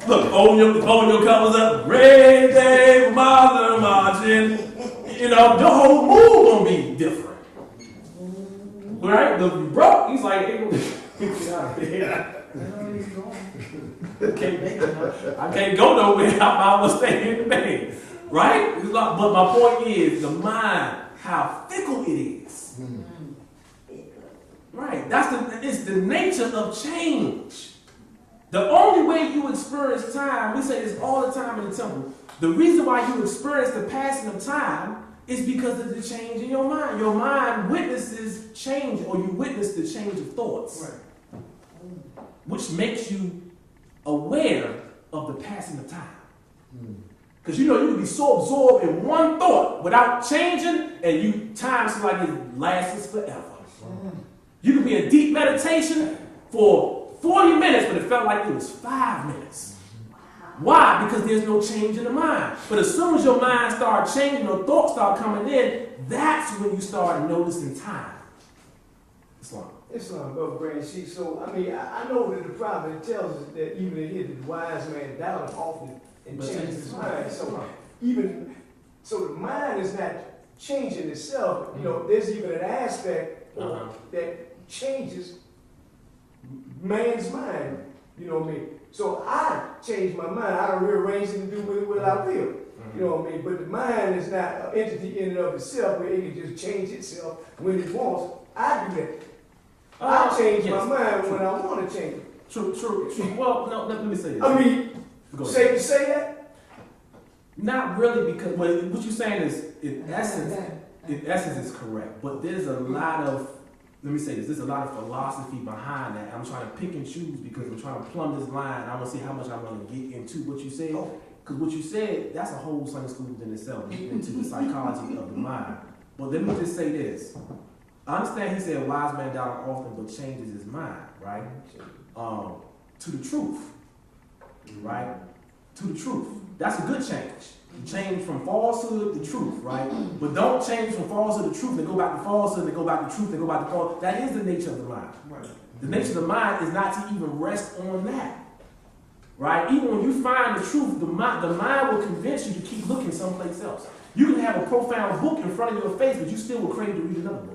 Look, fold your colors up, red day, mother marching. You know, the whole mood going to be different. Right? The broke, he's like, hey, get out of here. I can't go nowhere. I'm going to stay in the bed. Right? But my point is, the mind, how fickle it is. Right? It's the nature of change. The only way you experience time, we say this all the time in the temple, the reason why you experience the passing of time is because of the change in your mind. Your mind witnesses change, or you witness the change of thoughts. Right. Which makes you aware of the passing of time. Because you can be so absorbed in one thought without changing, and time seems like it lasts forever. You can be in deep meditation for 40 minutes, but it felt like it was 5 minutes. Why? Because there's no change in the mind. But as soon as your mind starts changing or thoughts start coming in, that's when you start noticing time. Islam. Islam, Brother Brand Sheik. So, I mean, I know that the prophet tells us that even in here, the wise man doubted often and changes his mind. So the mind is not changing itself. You know, there's even an aspect that changes man's mind. You know what I mean? So I change my mind. I don't rearrange it and do with it what I will. You know what I mean? But the mind is not an entity in and of itself where it can just change itself when it wants. I do that. I change my mind when I want to change it. True. Well, no, let me say this. I mean, safe to say that? Not really, because what you're saying is, in essence, is correct. But there's a lot of, let me say this, there's a lot of philosophy behind that. I'm trying to pick and choose because I'm trying to plumb this line. I want to see how much I want to get into what you said. Because what you said, that's a whole Sunday school within itself, getting into the psychology of the mind. But let me just say this. I understand he said wise man doubt often but changes his mind, right? To the truth, right? To the truth. That's a good change. You change from falsehood to truth, right? But don't change from falsehood to truth and go back to falsehood and go back to truth and go back to falsehood. That is the nature of the mind. The nature of the mind is not to even rest on that, right? Even when you find the truth, the mind will convince you to keep looking someplace else. You can have a profound book in front of your face, but you still will crave to read another book.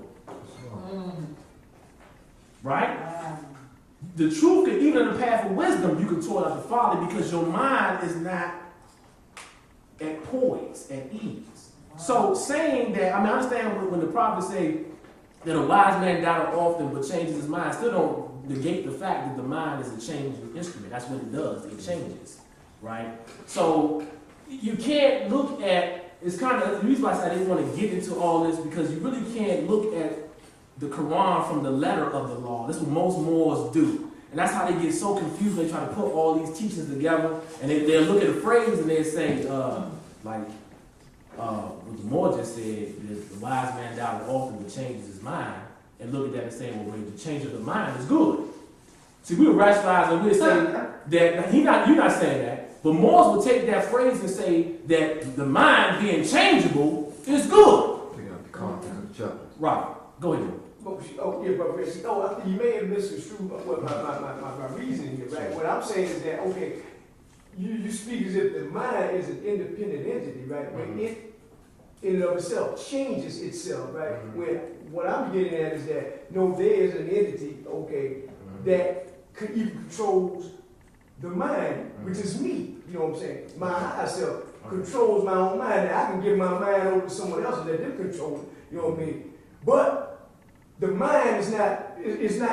Right? The truth can, even in the path of wisdom, you can toil out the folly because your mind is not at poise, at ease. So saying that, I mean, I understand when the prophets say that a wise man doubts often but changes his mind, still don't negate the fact that the mind is a changing instrument. That's what it does. It changes, right? So you can't look at, it's kind of the reason why I said I didn't want to get into all this, because you really can't look at the Quran from the letter of the law. That's what most Moors do. And that's how they get so confused. They try to put all these teachings together, and they'll look at a phrase and they say, what the Moor just said, the wise man doubted often but changes his mind, and look at that and say, well, the change of the mind is good. See, we would rationalize and we'd say that you're not saying that, but Moors would take that phrase and say that the mind being changeable is good. Right. Go ahead. Brother. I think you may have misconstrued my reasoning here, right? What I'm saying is that, okay, you speak as if the mind is an independent entity, right? When it, in and of itself, changes itself, right? When what I'm getting at is that, no, there is an entity, okay, that even controls the mind, which is me. You know what I'm saying? My higher self controls my own mind. Now, I can give my mind over to someone else and let them control it. You know what I mean? But the mind is not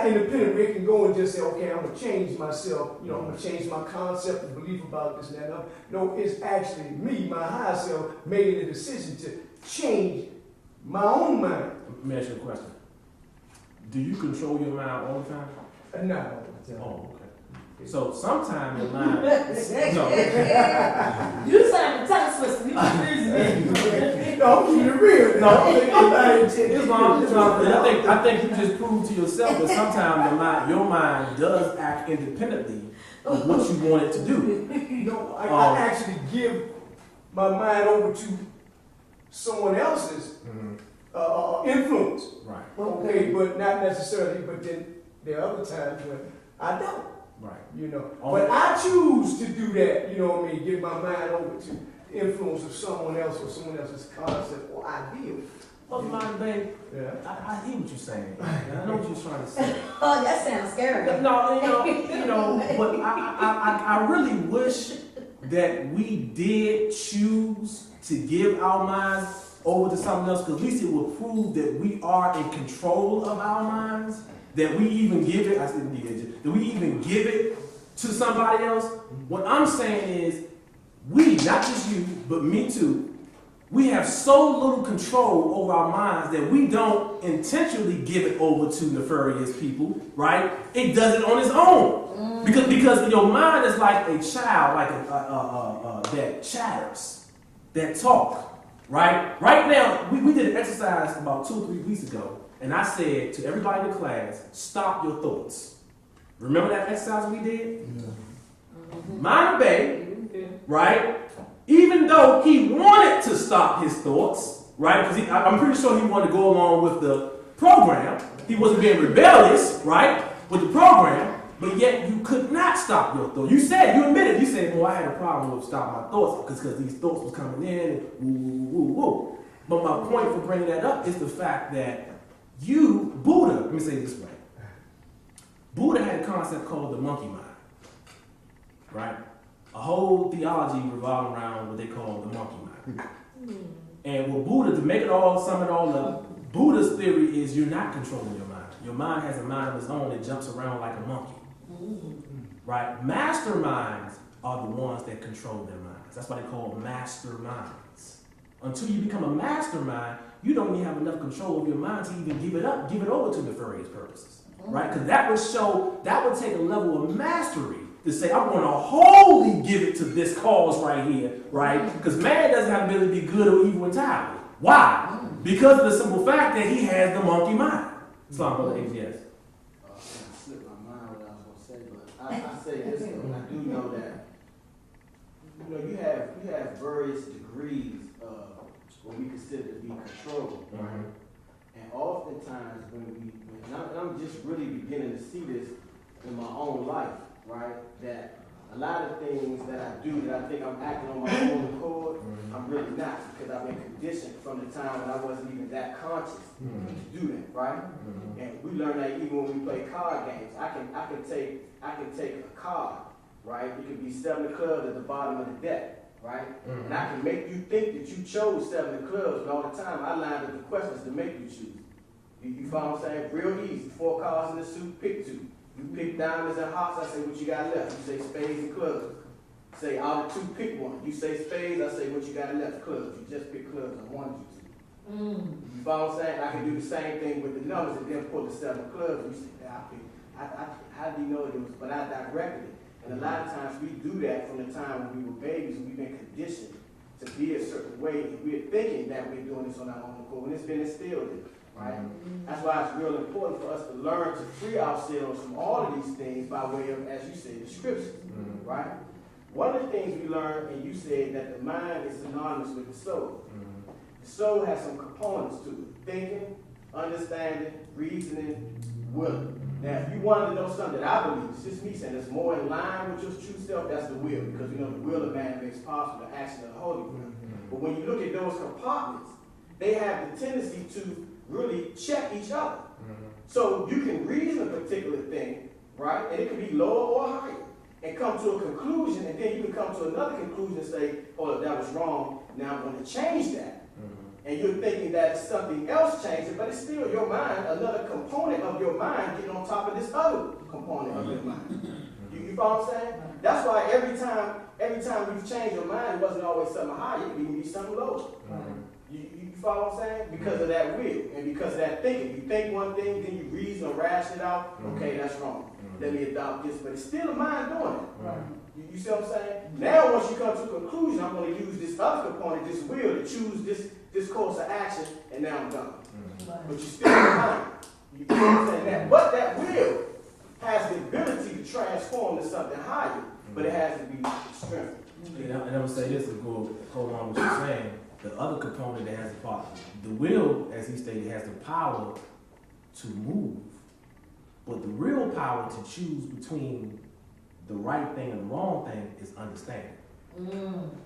independent. We can go and just say, okay, I'm going to change myself. You know, I'm going to change my concept and belief about this and that. No, it's actually me, my higher self, making a decision to change my own mind. Let me ask you a question. Do you control your mind all the time? No. Oh, okay. So sometimes your mind. You sound the tongue twister. You No, keep it real. I think you just proved to yourself that sometimes your mind does act independently of what you want it to do. No, I actually give my mind over to someone else's influence. Right. Okay, but not necessarily. But then there are other times when I don't. Right. You know. But I choose to do that. You know what I mean? Give my mind over to the influence of someone else or someone else's concept or idea. Well, mind, babe, Yeah. I hear what you're saying. I know what you're trying to say. Oh, that sounds scary. No, you know, but I really wish that we did choose to give our minds over to something else, because at least it would prove that we are in control of our minds, that we even give it, that we even give it to somebody else. What I'm saying is, we, not just you, but me too, we have so little control over our minds that we don't intentionally give it over to nefarious people, right? It does it on its own. Because your mind is like a child, like that chatters, that talk, right? Right now, we did an exercise about 2 or 3 weeks ago, and I said to everybody in the class, stop your thoughts. Remember that exercise we did? Mind Bay, right? Even though he wanted to stop his thoughts, right? Because I'm pretty sure he wanted to go along with the program. He wasn't being rebellious, right? With the program, but yet you could not stop your thoughts. You admitted, well, I had a problem with stopping my thoughts because these thoughts was coming in and woo. But my point for bringing that up is the fact that Buddha, let me say it this way. Buddha had a concept called the monkey mind, right? A whole theology revolving around what they call the monkey mind. And with Buddha, to sum it all up, Buddha's theory is you're not controlling your mind. Your mind has a mind of its own that jumps around like a monkey. Right? Masterminds are the ones that control their minds. That's why they call masterminds. Until you become a mastermind, you don't even have enough control of your mind to even give it over to nefarious purposes. Right? Because that would take a level of mastery to say, I'm going to wholly give it to this cause right here, right? Because man doesn't have the ability to be good or evil entirely. Why? Because of the simple fact that he has the monkey mind. Islam, brother H, yes. I slipped my mind what I was going to say, but I say this though, I do know that, you have various degrees of what we consider to be control, right? And oftentimes when I'm just really beginning to see this in my own life, right? That a lot of things that I do that I think I'm acting on my own accord, I'm really not, because I've been conditioned from the time when I wasn't even that conscious to do that, right? And we learn that even when we play card games. I can take a card, right? It could be 7 of clubs at the bottom of the deck, right? And I can make you think that you chose 7 of clubs, but all the time I lined up the questions to make you choose. You follow what I'm saying? Real easy. 4 cards in the suit, pick 2. You pick diamonds and hearts, I say what you got left. You say spades and clubs. Say out of 2, pick 1. You say spades, I say what you got left, clubs. You just pick clubs, I wanted you to. You follow what I'm saying? I can do the same thing with the numbers and then pull the 7 clubs. You say, how do you know it was? But I directed it. And a lot of times we do that from the time when we were babies and we've been conditioned to be a certain way. And we're thinking that we're doing this on our own accord when it's been instilled in us. Right? That's why it's real important for us to learn to free ourselves from all of these things by way of, as you said, the scriptures. Right? One of the things we learned, and you said that the mind is synonymous with the soul. The soul has some components to it: thinking, understanding, reasoning, willing. Now, if you wanted to know something that I believe, it's just me saying it's more in line with your true self, that's the will, because the will of man makes possible the action of the Holy Koran. But when you look at those compartments, they have the tendency to really check each other. So you can reason a particular thing, right? And it can be lower or higher, and come to a conclusion, and then you can come to another conclusion and say, oh, that was wrong, now I'm going to change that. And you're thinking that something else changed it, but it's still your mind, another component of your mind getting on top of this other component of your mind. You follow what I'm saying? That's why every time you've changed your mind, it wasn't always something higher, it could even be something lower. You follow what I'm saying? Because of that will and because of that thinking. You think one thing, then you reason or ration it out. Okay, that's wrong. Let me adopt this. But it's still a mind doing it. You see what I'm saying? Now, once you come to a conclusion, I'm going to use this other component, this will, to choose this course of action, and now I'm done. But you still mind. You know what I'm saying? But that will has the ability to transform to something higher, but it has to be strengthened. And I'm going to say this to go along with what you're saying. The other component that has the power, the will, as he stated, has the power to move, but the real power to choose between the right thing and the wrong thing is understanding.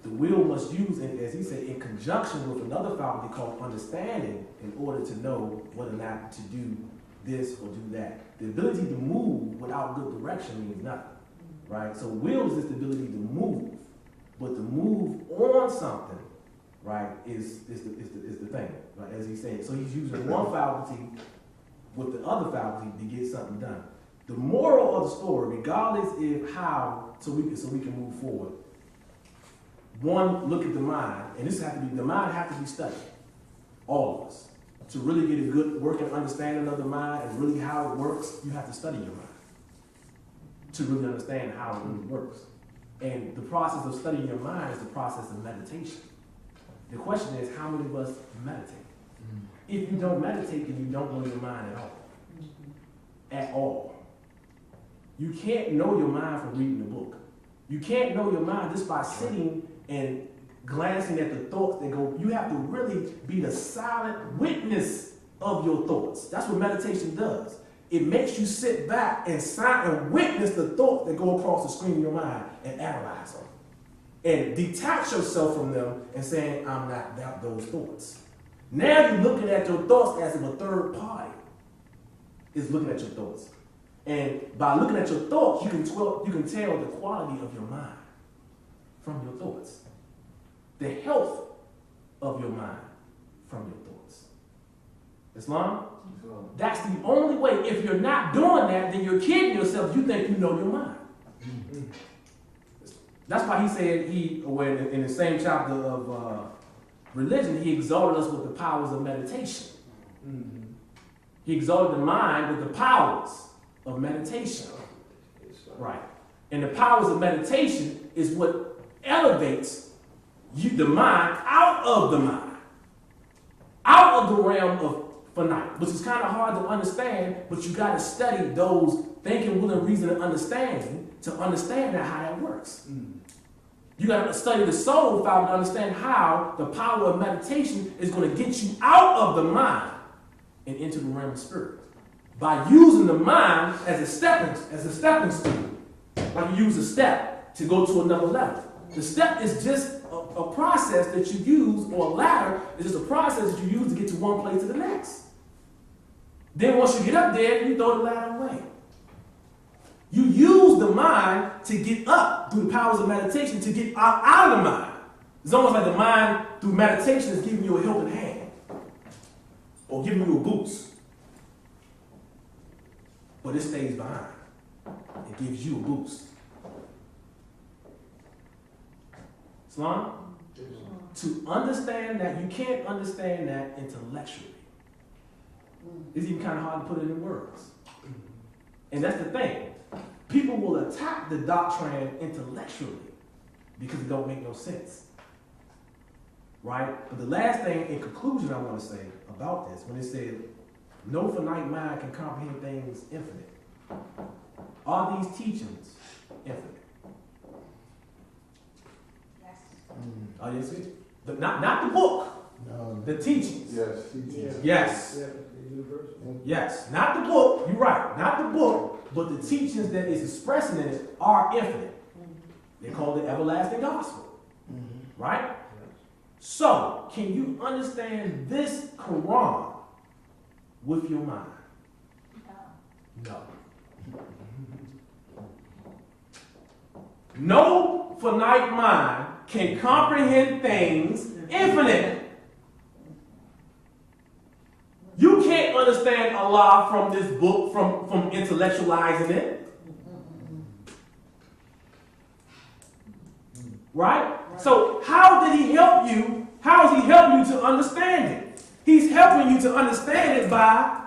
The will must use, as he said, in conjunction with another faculty called understanding in order to know whether or not to do this or do that. The ability to move without good direction means nothing, right? So will is just the ability to move, but to move on something, right, is the thing, right, as he said. So he's using one faculty with the other faculty to get something done. The moral of the story, regardless of how, so we can move forward. One, look at the mind, and the mind has to be studied, all of us. To really get a good working understanding of the mind and really how it works, you have to study your mind to really understand how it really works. And the process of studying your mind is the process of meditation. The question is, how many of us meditate? If you don't meditate, then you don't know your mind at all. At all. You can't know your mind from reading the book. You can't know your mind just by sitting and glancing at the thoughts that go. You have to really be the silent witness of your thoughts. That's what meditation does. It makes you sit back and witness the thoughts that go across the screen of your mind and analyze them. And detach yourself from them and saying, I'm not those thoughts. Now you're looking at your thoughts as if a third party is looking at your thoughts. And by looking at your thoughts, you can tell the quality of your mind from your thoughts. The health of your mind from your thoughts. Islam? That's the only way. If you're not doing that, then you're kidding yourself. You think you know your mind. That's why he said, in the same chapter of religion, he exalted us with the powers of meditation. He exalted the mind with the powers of meditation. Right. And the powers of meditation is what elevates the mind out of the mind. Out of the realm of finite, which is kind of hard to understand, but you got to study those thinking, willing, reason, and understanding to understand how that works. You got to study the soul file to understand how the power of meditation is going to get you out of the mind and into the realm of spirit. By using the mind as a stepping stone, like you use a step to go to another level. The step is just a process that you use, or a ladder is just a process that you use to get to one place to the next. Then once you get up there, you throw the ladder away. You use the mind to get up through the powers of meditation to get out of the mind. It's almost like the mind through meditation is giving you a helping hand or giving you a boost. But it stays behind. It gives you a boost. Islam? To understand that, you can't understand that intellectually. It's even kind of hard to put it in words. And that's the thing. People will attack the doctrine intellectually because it don't make no sense. Right? But the last thing in conclusion I want to say about this, when it says, no finite mind can comprehend things infinite. Are these teachings infinite? Yes. Are you see? Not the book. No. The teachings. Yes. Yes. Yes. Not the book. You're right. Not the book, but the teachings that is expressing in it are infinite. They call it everlasting gospel. Right? So, can you understand this Quran with your mind? No. No finite mind can comprehend things infinite. You can't understand Allah from this book, from intellectualizing it. Right? So how did he help you? How is he helping you to understand it? He's helping you to understand it by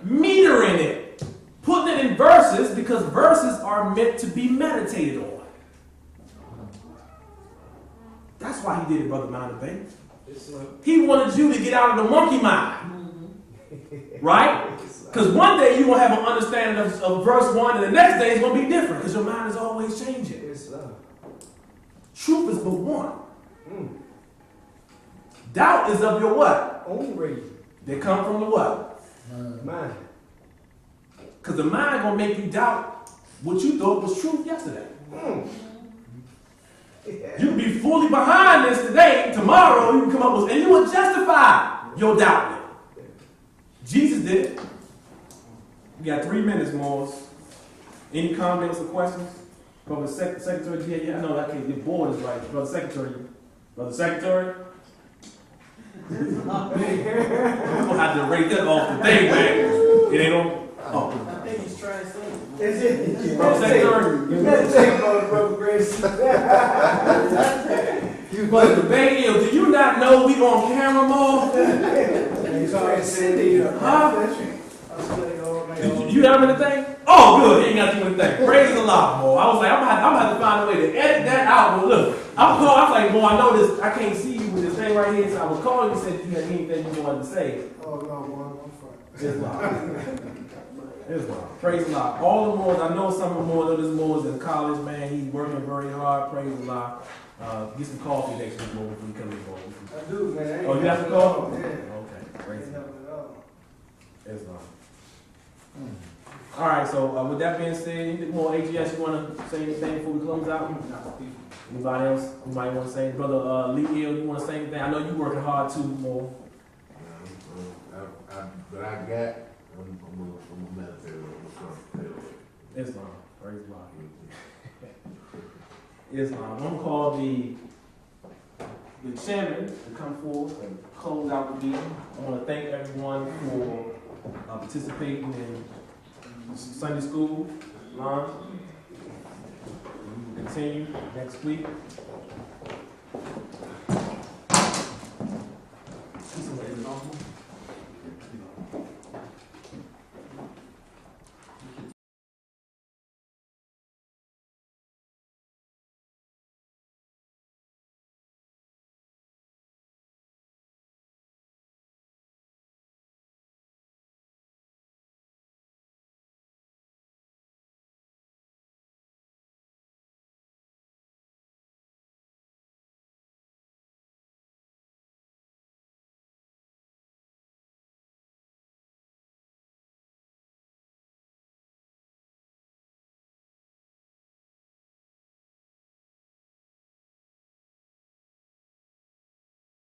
metering it, putting it in verses, because verses are meant to be meditated on. That's why he did it, Brother Mountain He wanted you to get out of the monkey mind. Right? Because one day you're going to have an understanding of verse 1, and the next day it's going to be different, because your mind is always changing. Truth is but one. Doubt is of your what? Own reason. They come from the what? Mind. Because the mind going to make you doubt what you thought was truth yesterday. You can be fully behind this today. Tomorrow you can come up with, and you will justify your doubt. Jesus did it. We got 3 minutes more. Any comments or questions? Brother Secretary, yeah, I know that can't, the board is right. Brother Secretary. I'm gonna have to rate that off the thing, man. It ain't on. Oh. I think he's trying to say. Is it? Brother Secretary. You better take Brother Grace. But the thing is, do you not know we on camera more? Huh? You have anything? Oh, good. He ain't got too many things. Praise the Lord, boy. I was like, I'm gonna have to find a way to edit that out. But look, I was like, boy, I know this. I can't see you with this thing. thing right here is I was calling you, said you had anything you wanted to say. Oh, no, man, I'm fine. Islam. Islam. Praise Allah. All the Moors, I know some of the Moors, I know this Moors in college, man. He's working very hard. Praise Allah. Get some coffee next week, Moor, before you come in, Moor. I do, man. I ain't Oh, you have to nothing at call? all, Yeah. Okay. Praise Ain't Allah. nothing at all. Islam. All right, so with that being said, anything more AGS you want to say anything before we close out? Anybody else? Anybody want to say? Brother Lee Hill, you want to say anything? I know you working hard too, Moor. But I got, I'm a meditate on Islam. Praise Allah. Islam. I'm going to call the chairman to come forward and close out the meeting. I want to thank everyone for participating in Sunday school lunch. We will continue next week.